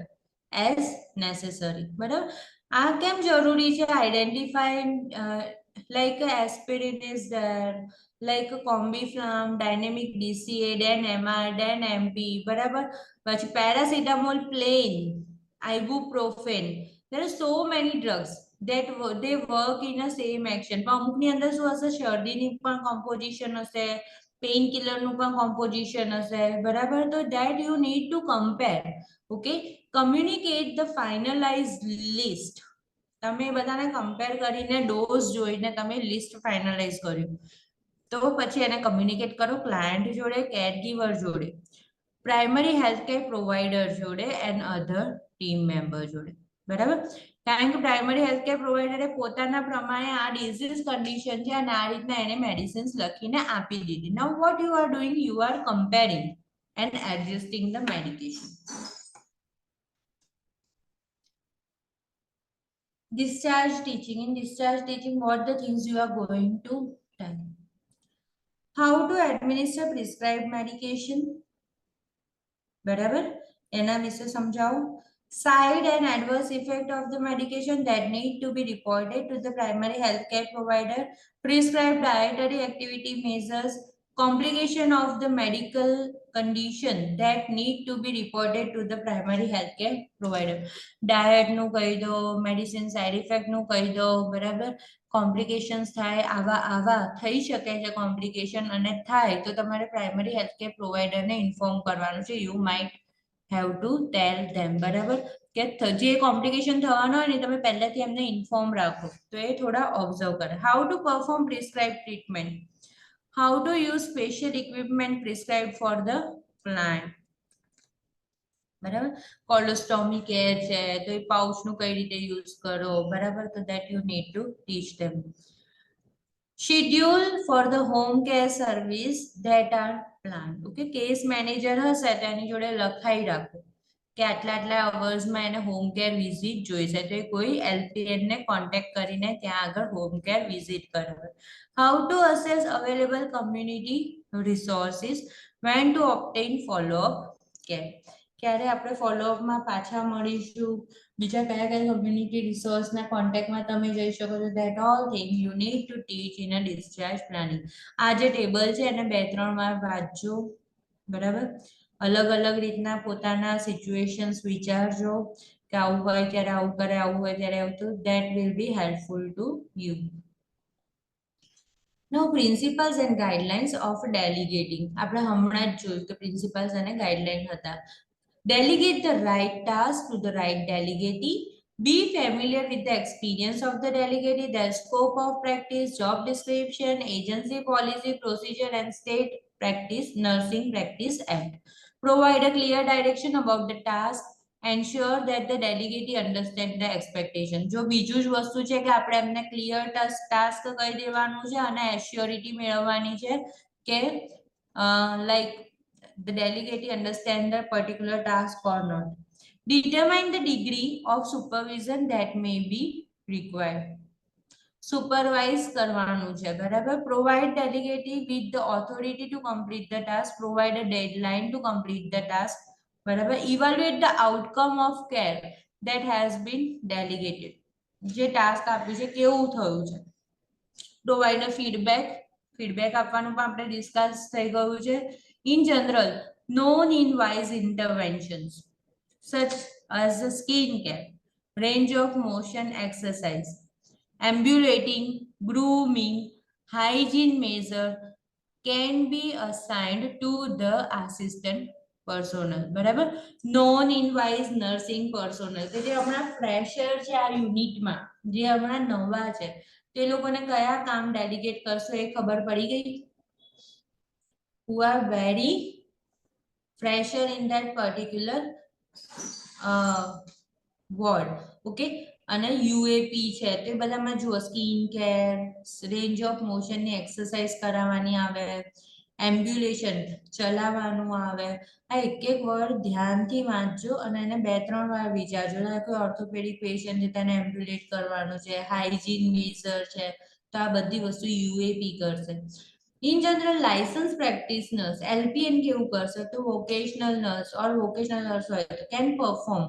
Speaker 1: as necessary. બરાબર, આ કેમ જરૂરી છે? Identify like aspirin is there, like combiflam, dynamic DCA, then MR, then MP, બરાબર, પછી paracetamol plain, ibuprofen. There are so many drugs that they work in a same action. પણ અમુકની અંદર શું હશે, શરદીની પણ કોમ્પોઝિશન હશે, પેઇન કિલરનું પણ કોમ્પોઝિશન હશે, બરાબર. તો that you need to compare. Okay, communicate the finalized list. તમે બધાને કમ્પેર કરીને ડોઝ જોઈને તમે લિસ્ટ ફાઇનલાઇઝ કર્યું તો પછી એને કમ્યુનિકેટ કરો ક્લાયન્ટ જોડે, કેરગીવર જોડે, પ્રાઇમરી હેલ્થ કેર પ્રોવાઈડર જોડે એન્ડ અધર ટીમ મેમ્બર જોડે. બરાબર, કારણ કે પ્રાઇમરી હેલ્થ કેર પ્રોવાઈડરે પોતાના પ્રમાણે આ ડિઝીઝ કન્ડિશન છે અને આ રીતના એને મેડિસિન્સ લખીને આપી દીધી. નાઉ what you are doing, you are comparing and adjusting the medication. Discharge teaching. In discharge teaching, what the things you are going to tell? How to administer prescribed medication. બરાબર, એના વિશે સમજાવો. Side and adverse effect of the medication that need to be reported to the primary healthcare provider. Prescribed dietary activity measures. Complication of the medical condition that need to be reported to the primary healthcare provider. Diet નું કહી દો, medicine side effect નું કહી દો, બરાબર. Complications થાય, આવા થઈ શકે છે કોમ્પ્લિકેશન, અને થાય તો તમારે પ્રાઇમરી હેલ્થ કેર પ્રોવાઈડરને ઇન્ફોર્મ કરવાનું છે. You might have to tell them. બરાબર, કે જે કોમ્પ્લિકેશન થવાનો હોય ને તમે પહેલેથી એમને ઇન્ફોર્મ રાખો તો એ થોડા ઓબ્ઝર્વ કરે. How to perform prescribe treatment. How to use special equipment prescribe four the client. બરાબર, કોલોસ્ટોમી કેર છે તો એ પાઉચનું કઈ રીતે યુઝ કરો, બરાબર. તો that you need to teach them. Schedule for the home care service that are planned. Okay, case manager હશે તો એની જોડે લખાઈ રાખો કે આટલા આટલા અવર્સમાં એને હોમ કેર વિઝિટ જોઈશે તો એ કોઈ LPN ને કોન્ટેક્ટ કરીને ત્યાં આગળ હોમ કેર વિઝિટ કરે. How to assess available community resources, when to obtain follow-up care. ક્યારે આપણે ફોલોઅપમાં પાછા મળીશું, બીજા કયા કયા કમ્યુનિટી રિસોર્સના કોન્ટેક્ટમાં તમે જઈ શકો છો. That all thing you need to teach in a discharge planning. આ જે ટેબલ છે એને 2-3 વાર વાંચજો, બરાબર. અલગ અલગ રીતના પોતાના સિચ્યુએશન્સ વિચારજો કે આવું હોય ત્યારે આવું કરે, આવું હોય ત્યારે આવું, તો that will be helpful to you. Now principles and guidelines of delegating. આપણે હમણાં જ જોયું કે પ્રિન્સિપલ્સ અને ગાઈડલાઈન હતા. Delegate the right task to the right delegatee. Be familiar with the experience of the delegatee, their scope of practice, job description, agency policy, procedure, and state practice, Nursing Practice Act. Provide a clear direction about the task. Ensure that the delegate understand the expectation. જો બીજું જ વસ્તુ છે કે આપણે એમને clear task કહી દેવાનું છે અને એશ્યોરિટી મેળવવાની છે કે like the delegate understand the particular task or not. Determine the degree of supervision that may be required. Supervise કરવાનું છે, બરાબર. Provide delegate with the authority to complete the task. Provide a deadline to complete the task, બરાબર. Evaluate the outcome of care that has been delegated. જે task આપ્યું છે કેવું થયું છે. Provide a feedback. ફીડબેક આપવાનું પણ આપણે ડિસ્કસ થઈ ગયું છે. In general, non-invasive interventions such as skin care, range of motion exercise, ambulating, grooming, hygiene measure can be assigned to the assistant personnel. બરાબર. નોન ઇનવાઇઝ નર્સિંગ પર્સોનલ કે જે હમણાં ફ્રેશર છે આ યુનિટમાં, જે હમણાં નવા છે તે લોકોને કયા કામ ડેડિકેટ કરશો એ ખબર પડી ગઈ. who are very fresher in that particular word. Okay. અને યુએપી છે તો એ બધામાં જુઓ skin care, range of motion ની એક્સરસાઇઝ કરાવવાની આવે, એમ્બ્યુલેશન ચલાવવાનું આવે. આ એક એક વર્ડ ધ્યાનથી વાંચજો અને એને 2-3 વાર વિચારજો. કોઈ ઓર્થોપેડિક પેશન્ટ છે તેને એમ્બ્યુલેટ કરવાનું છે, હાઇજીન મેઝર છે, તો આ બધી વસ્તુ યુએપી કરશે. ઇન જનરલ લાયસન્સ પ્રેક્ટિશનર્સ એલપીએન કેવું કરશે તો વોકેશનલ નર્સ ઓર વોકેશનલ નર્સ હોય તો can perform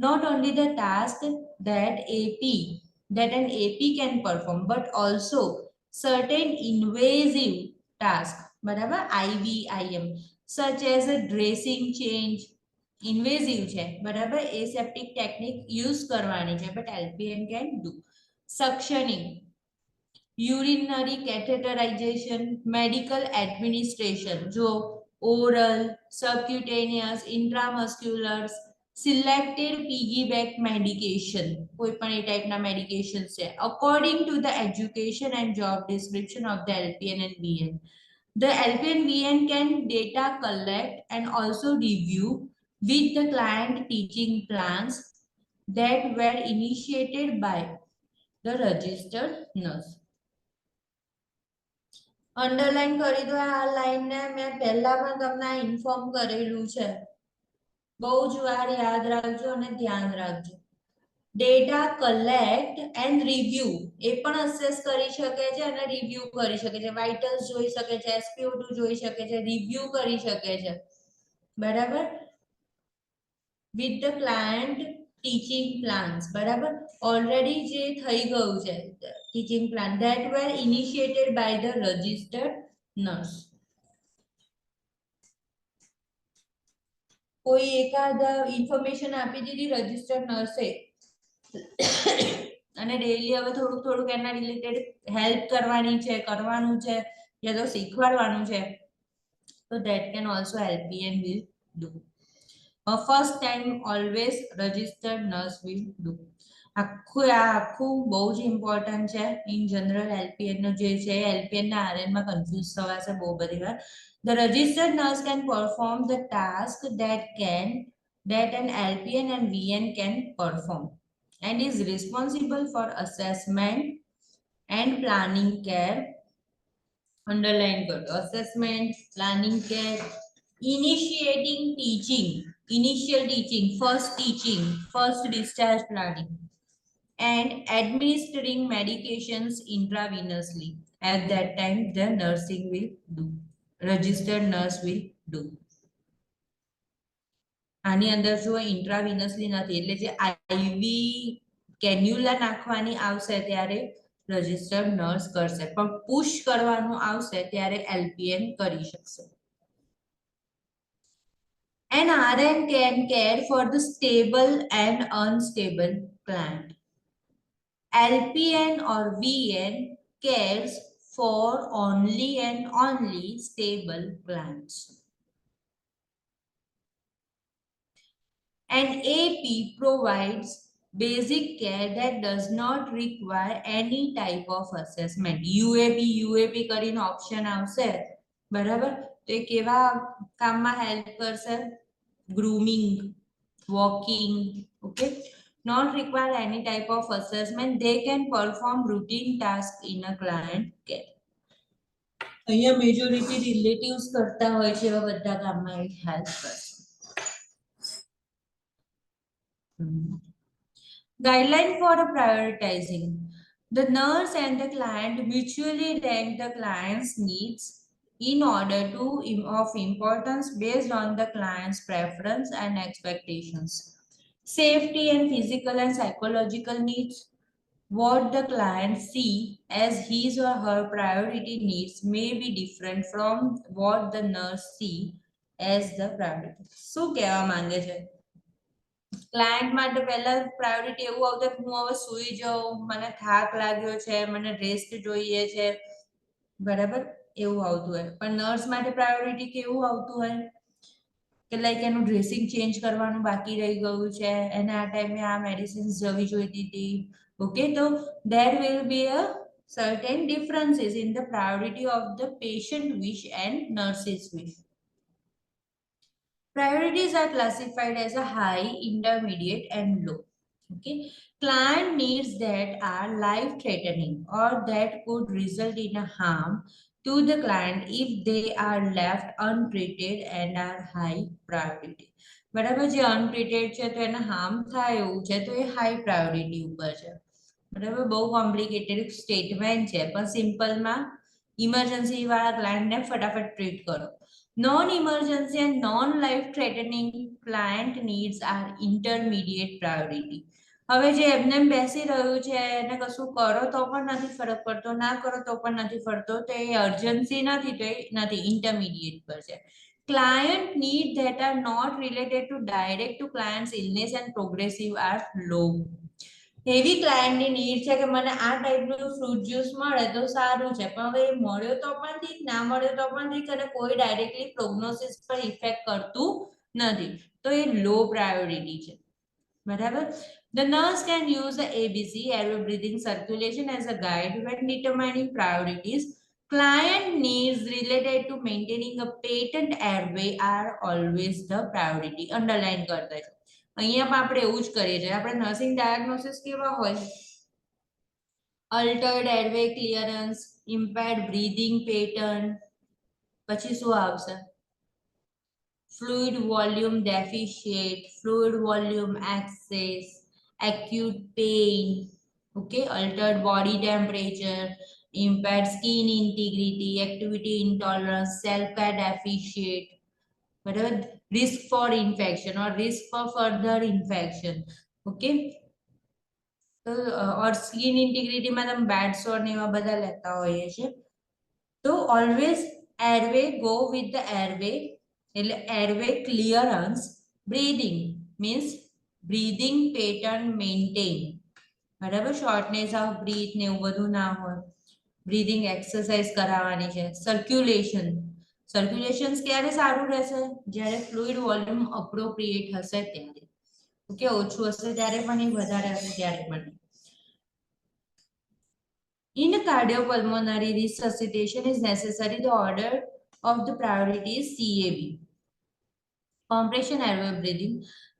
Speaker 1: not only the task that an AP can perform but also certain invasive tasks. બરાબર. IVIM such as a dressing change invasive છે. બરાબર. aseptic technique use કરવાની છે but LPN can do. Suctioning, urinary catheterization, medical administration જો oral, subcutaneous, intramuscular, selected piggyback medication કોઈ પણ એ ટાઈપના medication છે according to the education and job description of the LPN and VN. The LPN VN can data collect and also review with the client teaching plans that were initiated by the registered nurse. Underline કરી દો આ line ને. મેં પહેલા પણ તમને inform કરેલું છે. બહુ જ વાર યાદ રાખજો અને ધ્યાન રાખજો. ડેટા કલેક્ટ એન્ડ રિવ્યુ એ પણ અસેસ કરી શકે છે અને રિવ્યુ કરી શકે છે. વાઇટલ્સ જોઈ શકે છે, SpO2 જોઈ શકે છે, રિવ્યુ કરી શકે છે. બરાબર. With the client teaching plans. બરાબર. ઓલરેડી જે થઈ ગયું છે teaching plan that were initiated by the registered nurse. કોઈ એકાદ ઇન્ફોર્મેશન આપી દીધી રજિસ્ટર્ડ નર્સે અને ડેઈલી હવે થોડુંક થોડુંક એના રિલેટેડ હેલ્પ કરવાની છે, કરવાનું છે, યા તો શીખવાડવાનું છે તો that can also LPN will do. First time always registered nurse will do. આખું બહુ જ ઇમ્પોર્ટન્ટ છે. ઇન જનરલ એલપીએન નો જે છે એલપીએન ના આરએન માં કન્ફ્યુઝ થવાશે બહુ બધી વાર. The registered nurse can perform the task that an LPN and VN can perform and is responsible for assessment and planning care. Underline good. Assessment, planning care, initiating teaching, initial teaching, first discharge planning, and administering medications intravenously. At that time, the nursing will do. Registered nurse will do. આની અંદર જો ઇન્ટ્રાવિનસલી નથી એટલે જે આઈવી cannula નાખવાની આવશે ત્યારે registered nurse કરશે પણ પુશ કરવાનું આવશે ત્યારે એલપીએન કરી શકશે. An RN can care for the stable and unstable client. LPN or VN cares for only and only stable clients. An AP provides basic care that does not require any type of assessment. UAP કરીને option આવશે. બરાબર. તો એ કેવા કામમાં help કરશે? Grooming, walking. Okay. Not require any type of assessment. They can perform routine tasks in a client care. અહીંયા majority relatives કરતા હોય છે એવા બધા કામમાં એ હેલ્પ કરશે. Guideline for prioritizing. The nurse and the client mutually rank the client's needs in order of importance based on the client's preference and expectations. Safety and physical and psychological needs. What the client see as his or her priority needs may be different from what the nurse see as the priority. શું કહેવા માંગે છે? Client માટે પહેલા priority એવું આવતું કે હું હવે સૂઈ જાઉં, મને થાક લાગ્યો છે, મને રેસ્ટ જોઈએ છે, બરાબર, એવું આવતું હોય. પણ નર્સ માટે પ્રાયોરિટી કેવું આવતું હોય કે લાઈક એનું ડ્રેસિંગ ચેન્જ કરવાનું બાકી રહી ગયું છે, એને આ ટાઈમે આ મેડિસિન્સ જવી જોઈતી હતી. ઓકે, તો there will be a certain differences in the priority of the patient wish and nurse's wish. Priorities are classified as a high, intermediate, and low. Okay, client needs that are life threatening or that could result in a harm to the client if they are left untreated and are high priority. બરાબર, જે untreated છે તો એને harm થાય એવું છે તો એ high priority ઉપર છે. બરાબર, બહુ કોમ્પ્લિકેટેડ સ્ટેટમેન્ટ છે પણ સિમ્પલમાં ઇમરજન્સી વાળા ક્લાયન્ટને ફટાફટ ટ્રીટ કરો. Non-emergency and non-life-threatening client needs are intermediate priority. હવે જે એમને બેસી રહ્યું છે એને કશું કરો તો પણ નથી ફરક પડતો, ના કરો તો પણ નથી ફરતો, તો એ અર્જન્સી નથી, તો એ નથી, ઇન્ટરમીડિયેટ પર છે. Client need that are not related to direct to client's illness and progressive are low. એવી ક્લાયન્ટની નીડ છે કે મને આ ટાઈપનું ફ્રૂટ જ્યુસ મળે તો સારું છે, પણ હવે મળ્યો તો પણ ઠીક, ના મળ્યો તો પણ ઠીક, અને કોઈ ડાયરેક્ટલી પ્રોગ્નોસિસ પર ઇફેક્ટ કરતું નથી, તો એ લો પ્રાયોરિટી છે. બરાબર. The nurse can use the ABC, airway breathing circulation, as a guide when determining priorities. Client needs related to maintaining a patent airway are always the priority. Underline કરતા છે. અહીંયા પણ આપણે એવું જ કરીએ છીએ. આપણે નર્સિંગ ડાયગ્નોસિસ કેવા હોય? Altered airway clearance, impaired breathing pattern, પછી શું આવશે? Fluid volume deficit, fluid volume excess, acute pain, okay, altered body temperature, impaired skin integrity, activity intolerance, self-care deficit, whatever, risk for infection or risk for further infection, okay. તો ઓર skin ઇન્ટિગ્રિટીમાં તમે bed સોર ને એવા બધા લેતા હોઈએ છે, તો always airway go with the airway, એટલે airway clearance, breathing means breathing pattern maintain, બરાબર, શોર્ટનેસ ઓફ બ્રીથ ને એવું બધું ના હોય, બ્રીધિંગ એક્સરસાઇઝ કરાવવાની છે. સર્ક્યુલેશન, સર્ક્યુલેશન્સ ક્યારે સારું રહેશે? જ્યારે ફ્લુઇડ વોલ્યુમ અપ્રોપ્રિએટ હશે ત્યારે, ઓકે, ઓછું હશે ત્યારે પણ નહીં, વધારે હશે ત્યારે પણ નહીં. In cardiopulmonary resuscitation is necessary, the order of the priority is CAB. Compression airway breathing.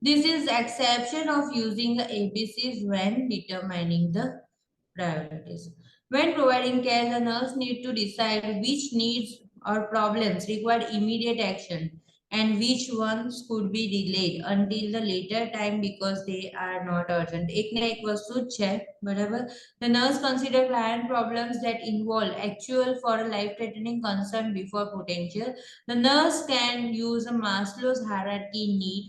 Speaker 1: This is exception of using the ABCs when determining the priorities. When providing care, the nurse needs to decide which needs or problems require immediate action and which ones could be delayed until the later time because they are not urgent. એક ને એક વસ્તુ જ છે, બરાબર. The nurse consider client problems that involve actual for a life-threatening concern before potential. The nurse can use a Maslow's hierarchy need.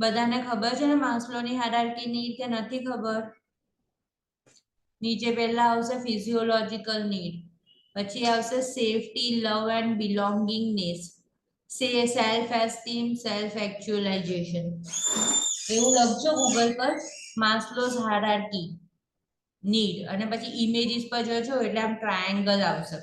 Speaker 1: બધાને ખબર છે ને માસ્લોની હાયરાર્કી નીડ કે નથી ખબર? નીચે પહેલા આવશે ફિઝિયોલોજિકલ નીડ, પછી આવશે safety, love and belongingness, self esteem, self actualisation. એવું લખજો ગૂગલ પર, માસ્લોઝ હાયરાર્કી નીડ, અને પછી ઇમેજીસ પર જોજો એટલે આમ ટ્રાયેંગલ આવશે.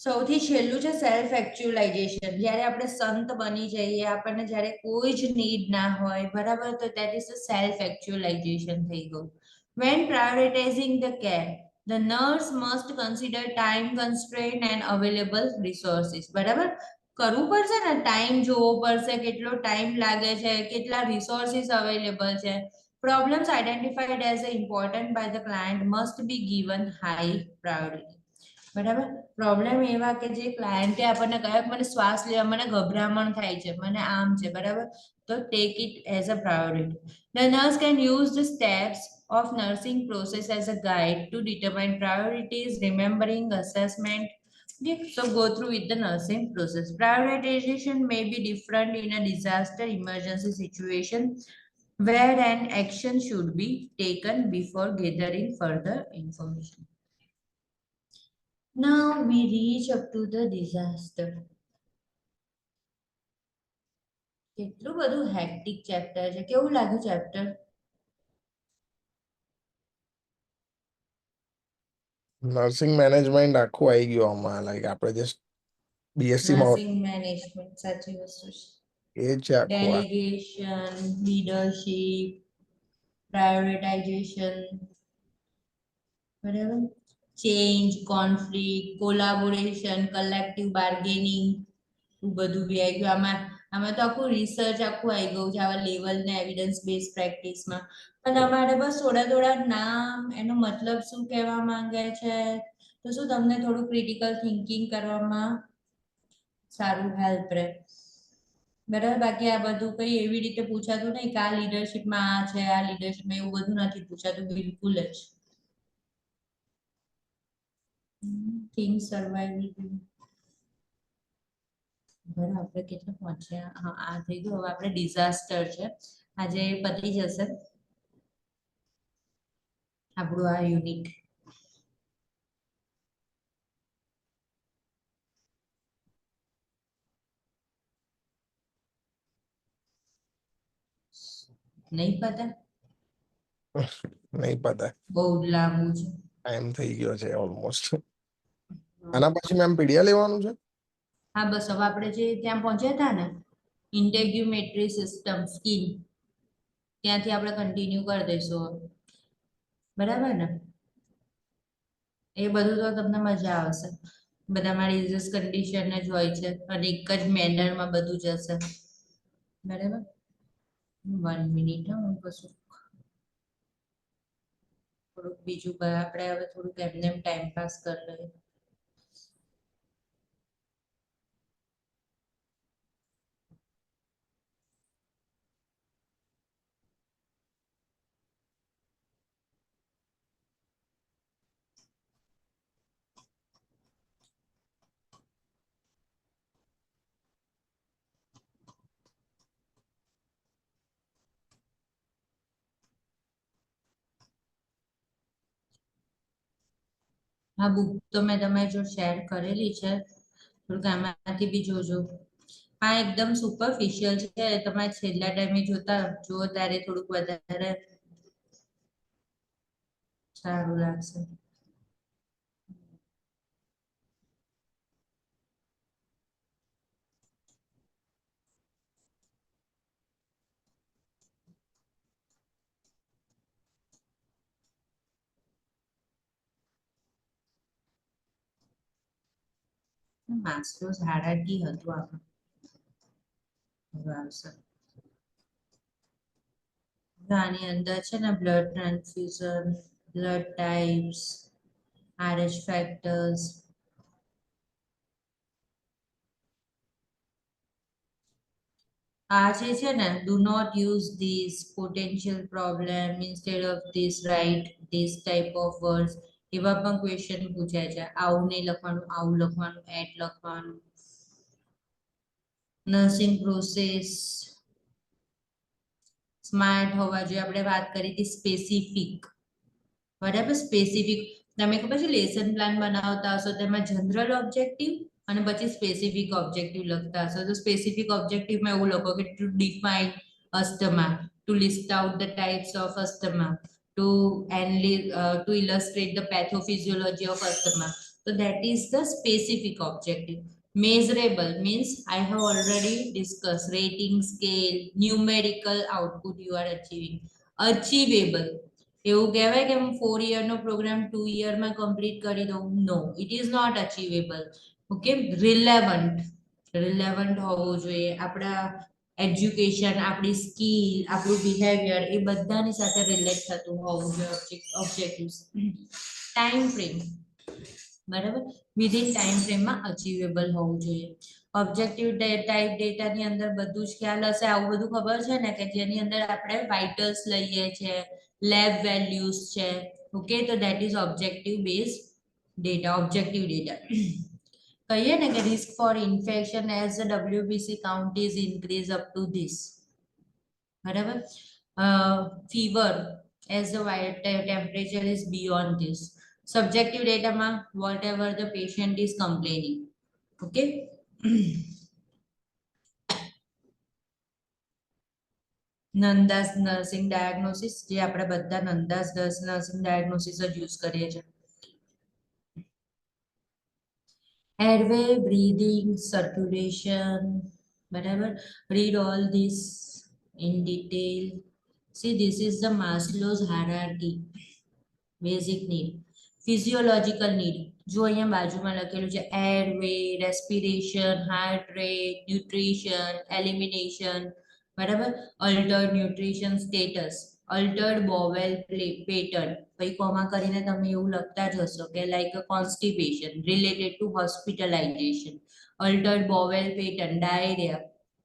Speaker 1: સૌથી છેલ્લું છે સેલ્ફ એક્ચ્યુઅલાઇઝેશન. જ્યારે આપણે સંત બની જઈએ, આપણને જ્યારે કોઈ જ નીડ ના હોય, બરાબર, તો દેટ ઇઝ ધ સેલ્ફ એક્ચ્યુઅલાઇઝેશન થઈ ગયું. When prioritizing the care, the nurse must consider time constraint and available resources. બરાબર, કરવું પડશે ને, ટાઈમ જોવો પડશે, કેટલો ટાઈમ લાગે છે, કેટલા રિસોર્સિસ અવેલેબલ છે. Problems identified as important by the client must be given high priority. બરાબર, પ્રોબ્લેમ એવા કે જે ક્લાયન્ટે આપણને કહ્યું કે મને શ્વાસ લેવા મને ગભરામણ થાય છે, મને આમ છે, બરાબર, તો take it as a priority. The nurse can use the steps of nursing process as a guide to determine priorities, remembering assessment. Okay, so go through with the nursing process. Prioritization may be different in a disaster emergency situation where an action should be taken before gathering further information. Now we reach up to the disaster. કેટલું બધું hectic chapter છે. કેવું લાગ્યું chapter?
Speaker 2: Nursing management આખું આવી ગયું આમાં, like આપણે જે બીએસસી માં
Speaker 1: નર્સિંગ મેનેજમેન્ટ સાચી વસ્તુ છે.
Speaker 2: એ છે આખું.
Speaker 1: ડેલિગેશન, લીડરશિપ, પ્રાયોરિટાઇઝેશન, બરાબર, change, conflict, collaboration, collective bargaining, બધું બી આવી ગયું આમાં. આમાં તો આખું રિસર્ચ આખું આવી ગયું છે આવા લેવલ ને એવિડન્સ બેઝ પ્રેક્ટિસમાં. પણ અમારે બસ થોડા થોડા નામ, એનો મતલબ શું કહેવા માંગે છે, તો શું તમને થોડું ક્રિટિકલ થિંકિંગ કરવામાં સારું હેલ્પ રહે. બરાબર, બાકી આ બધું કઈ એવી રીતે પૂછાતું નહીં કે આ લીડરશિપમાં આ છે, આ લીડરશિપમાં એવું બધું નથી પૂછાતું બિલકુલ જ. Think survival. બરાબર, આપણે કેટલા પહોંચ્યા? હા, આ થઈ ગયું. હવે આપણે ડિઝાસ્ટર છે, આજે પતી જશે આપણું આ યુનિટ. નહીં પતા?
Speaker 2: નહીં પતા,
Speaker 1: બહુ લાંબુ છે.
Speaker 2: ટાઈમ થઈ ગયો છે ઓલમોસ્ટ. આના પછી મેમ પીડીયા લેવાનું છે.
Speaker 1: હા, બસ હવે આપણે જે ત્યાં પહોંચ્યા હતા ને, ઇન્ટેગ્યુમેટરી સિસ્ટમ સ્કીમ, ત્યાંથી આપણે કન્ટિન્યુ કરી દઈશું. બરાબર ને? એ બધું તો તમને મજા આવશે. બધામાં રિઝલ્ટ કન્ડિશન જ હોય છે અને એક જ મેનરમાં બધું જશે. બરાબર, 1 મિનિટ. હું કશું થોડુંક બીજું આપણે હવે થોડુંક એમને ટાઈમ પાસ કરી લઈએ. હા, બુક તો મેં તમારી જો શેર કરેલી છે, થોડુંક આમાંથી બી જોજો. હા, એકદમ સુપરફિશિયલ છે, તમારે છેલ્લા ટાઈમે જોતા જુઓ ત્યારે થોડુંક વધારે સારું લાગશે. માસ્ટર્સ હારાકી હતું આપણું આવશે. આની અંદર છે ને blood transfusion, blood types, RH factors, આ જે છે ને, do not use this potential problem instead of this right this type of words, એવા પણ ક્વેશ્ચન પૂછાય છે. આવું નહીં લખવાનું, આવું લખવાનું, એટ લખવાનું. નર્સિંગ પ્રોસેસ સ્માર્ટ હોવા જોઈએ. આપણે વાત કરી હતી સ્પેસિફિક. બરાબર, સ્પેસિફિક. તમે ખબર છે લેસન પ્લાન બનાવતા હશો તેમાં જનરલ ઓબ્જેક્ટિવ અને પછી સ્પેસિફિક ઓબ્જેક્ટિવ લખતા હશો. તો સ્પેસિફિક ઓબ્જેક્ટિવમાં એવું લખો કે to define asthma, to list out the types of asthma, to to illustrate the pathophysiology of asthma. So that is the specific objective. Measurable means I have already discussed rating scale, numerical output you are achieving. Achievable, એવું કહેવાય કે હું 4 યરનો programme 2 યરમાં complete કરી દઉં. No, it is not achievable. Okay, relevant હોવું જોઈએ. આપણા education, આપણી સ્કિલ, આપણું બિહેવિયર એ બધાની સાથે રિલેટ થતું હોવું જોઈએ ઓબ્જેક્ટિવ્સ. ટાઈમ ફ્રેમ, બરાબર, વિધિન ટાઈમ ફ્રેમમાં અચીવેબલ હોવું જોઈએ. ઓબ્જેક્ટિવ ટાઈપ ડેટાની અંદર બધું જ ખ્યાલ હશે. આવું બધું ખબર છે ને કે જેની અંદર આપણે વાઇટલ્સ લઈએ છીએ, લેબ વેલ્યુઝ છે. ઓકે, તો that is objective base data. Objective data કહીએ ને કે risk for infection as the WBC count is increase up to this. બરાબર, fever as the temperature is beyond this. Subjective ડેટામાં whatever the patient is complaining. Okay, NANDA's nursing diagnosis, જે આપણે બધા NANDA's nursing diagnosis જ use કરીએ છીએ. Airway, breathing, circulation, whatever. Read all this in detail. See, this is the Maslow's hierarchy. Basic need. Physiological need. જો અહીંયા બાજુમાં લખેલું છે airway, respiration, heart rate, nutrition, elimination, બરાબર. Altered nutrition status, altered bowel pattern, પછી comma કરીને તમે એવું લખતા જ હશો કે like constipation related to hospitalisation, altered bowel pattern, diarrhoea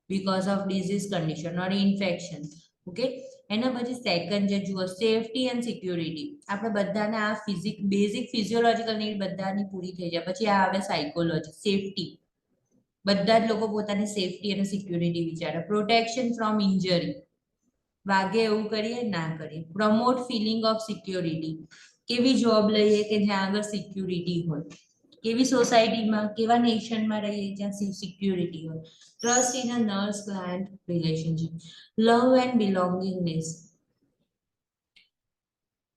Speaker 1: because of disease condition or infection. Okay, એના પછી સેકન્ડ જે જુઓ સેફટી એન્ડ સિક્યુરિટી. આપણે બધાને આ બેઝિક ફિઝિયોલોજીકલ નીડ બધાની પૂરી થઈ જાય. પછી આ આવે સાયકોલોજી, સેફટી. બધા જ લોકો પોતાની સેફટી અને સિક્યુરિટી વિચારે. પ્રોટેક્શન ફ્રોમ ઇન્જરી, વાગે એવું કરીએ ના કરીએ. પ્રમોટ ફિલિંગ ઓફ સિક્યોરિટી, કેવી જોબ લઈએ કે જ્યાં આગળ સિક્યુરિટી હોય, કેવી સોસાયટીમાં કેવા નેશનમાં રહીએ જ્યાં સિક્યુરિટી હોય. Trust in a nurse client relationship, love and belongingness,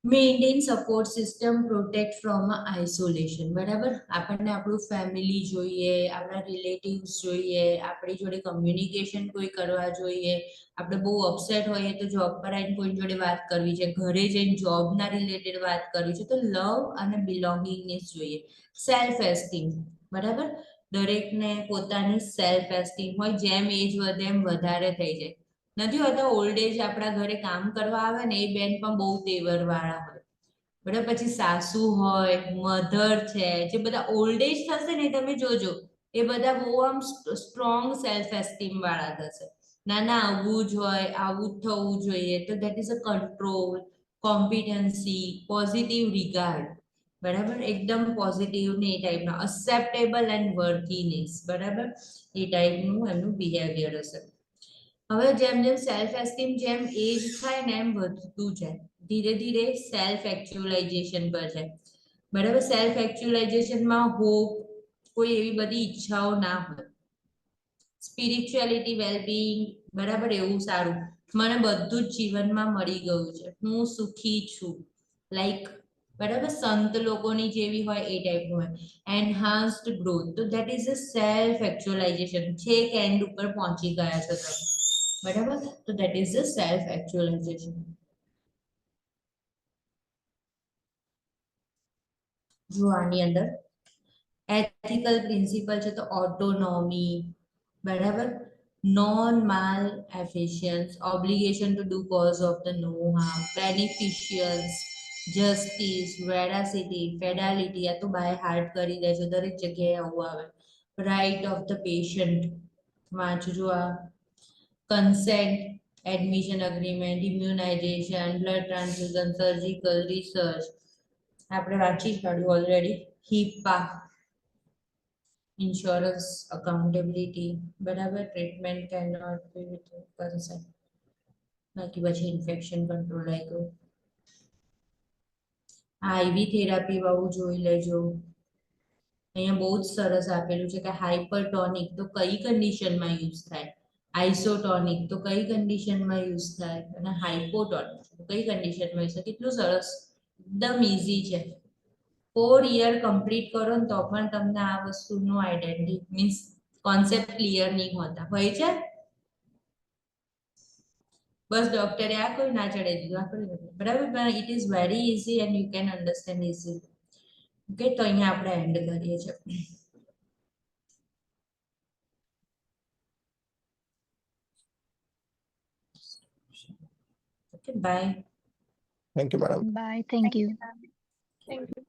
Speaker 1: maintain support system, protect from isolation. બરાબર, આપણને આપણું ફેમિલી જોઈએ, આપણા રિલેટિવ્સ જોઈએ, આપણી જોડે કમ્યુનિકેશન કોઈ કરવા જોઈએ. આપણે બહુ અપસેટ હોઈએ તો જોબ પર આવીને કોઈ જોડે વાત કરવી છે, ઘરે જઈને જોબના રિલેટેડ વાત કરવી છે, તો લવ અને બિલોંગિંગનેસ જોઈએ. સેલ્ફ એસ્ટીમ, બરાબર. દરેકને પોતાની સેલ્ફ એસ્ટીમ હોય, જેમ એજ વધે એમ વધારે થઈ જાય. નથી હોતા ઓલ્ડ એજ આપણા ઘરે કામ કરવા આવે ને એ બેન પણ બહુ તેવર વાળા હોય. બરાબર, પછી સાસુ હોય, મધર છે, જે બધા ઓલ્ડ એજ થશે ને તમે જોજો એ બધા બહુ આમ સ્ટ્રોંગ સેલ્ફ એસ્ટીમ વાળા થશે. ના ના આવું જ હોય, આવું જ થવું જોઈએ. તો that is a control, competency, positive regard. બરાબર, એકદમ પોઝિટિવ ને એ ટાઈપના. અક્સેપ્ટેબલ એન્ડ વર્થીનેસ, બરાબર, એ ટાઈપનું એમનું બિહેવિયર હશે. હવે જેમ જેમ સેલ્ફ એસ્ટીમ જેમ એજ થાય ને એમ વધતું જાય. ધીરે ધીરે સેલ્ફ એક્ચ્યુઅલાઇઝેશન પર જાય. બરાબર, સેલ્ફ એક્ચ્યુઅલાઇઝેશનમાં હોપ, કોઈ એવી બધી ઈચ્છાઓ ના હોય. સ્પિરિચ્યુઆલિટી, વેલબિંગ, બરાબર, એવું સારું, મને બધું જ જીવનમાં મળી ગયું છે, હું સુખી છું, લાઈક, બરાબર, સંત લોકોની જેવી હોય એ ટાઈપનું હોય. એનહાન્સ્ડ ગ્રોથ, તો દેટ ઇઝ અ સેલ્ફ એક્ચ્યુઅલાઇઝેશન. છેક એન્ડ ઉપર પહોંચી ગયા છો તમે. બરાબર, તો દેટ ઇઝ અ સેલ્ફ એક્ચ્યુઅલાઇઝેશન. જો આની અંદર એથિકલ પ્રિન્સિપલ છે તો ઓટોનોમી, બરાબર, non maleficence, obligation to do cause of the no harm, beneficials, justice, veracity, fidelity. આ તો બાય હાર્ટ કરી દેજો, દરેક જગ્યાએ આવું આવે. રાઇટ ઓફ ધ પેશન્ટ, વાંચજો આ. Consent, admission agreement, immunization, blood transfusion, surgical, research, આપણે વાંચી જ કાઢ્યું ઓલરેડી. HIPAA, ઇન્સ્યોરન્સ, અકાઉન્ટેબિલિટી, બરાબર. Treatment can not be with consent. બાકી પછી ઇન્ફેક્શન કંટ્રોલ આવી ગયું. આઈવી થેરાપી વાળું જોઈ લેજો. અહીંયા બહુ જ સરસ આપેલું છે કે હાઇપરટોનિક તો કઈ કન્ડિશનમાં યુઝ થાય, આઇસોટોનિક તો કઈ કન્ડિશનમાં યુઝ થાય, અને હાઇપોટોનિક તો કઈ કન્ડિશનમાં યુઝ થાય. કેટલું સરસ, એકદમ ઇઝી છે. 4 યર કમ્પ્લીટ કરો ને તો પણ તમને આ વસ્તુનું આઈડેન્ટિટી મીન્સ કોન્સેપ્ટ ક્લિયર નહીં હોતા હોય છે. બસ ડોક્ટરે આ કોઈ ના ચડાવી દીધું, આ કોઈ બરાબર, પણ it is very easy and you can understand easily. Okay, તો અહીંયા આપણે એન્ડ કરીએ છીએ. Okay, bye.
Speaker 2: Thank you, madam.
Speaker 3: Bye. Thank you.
Speaker 4: Thank you.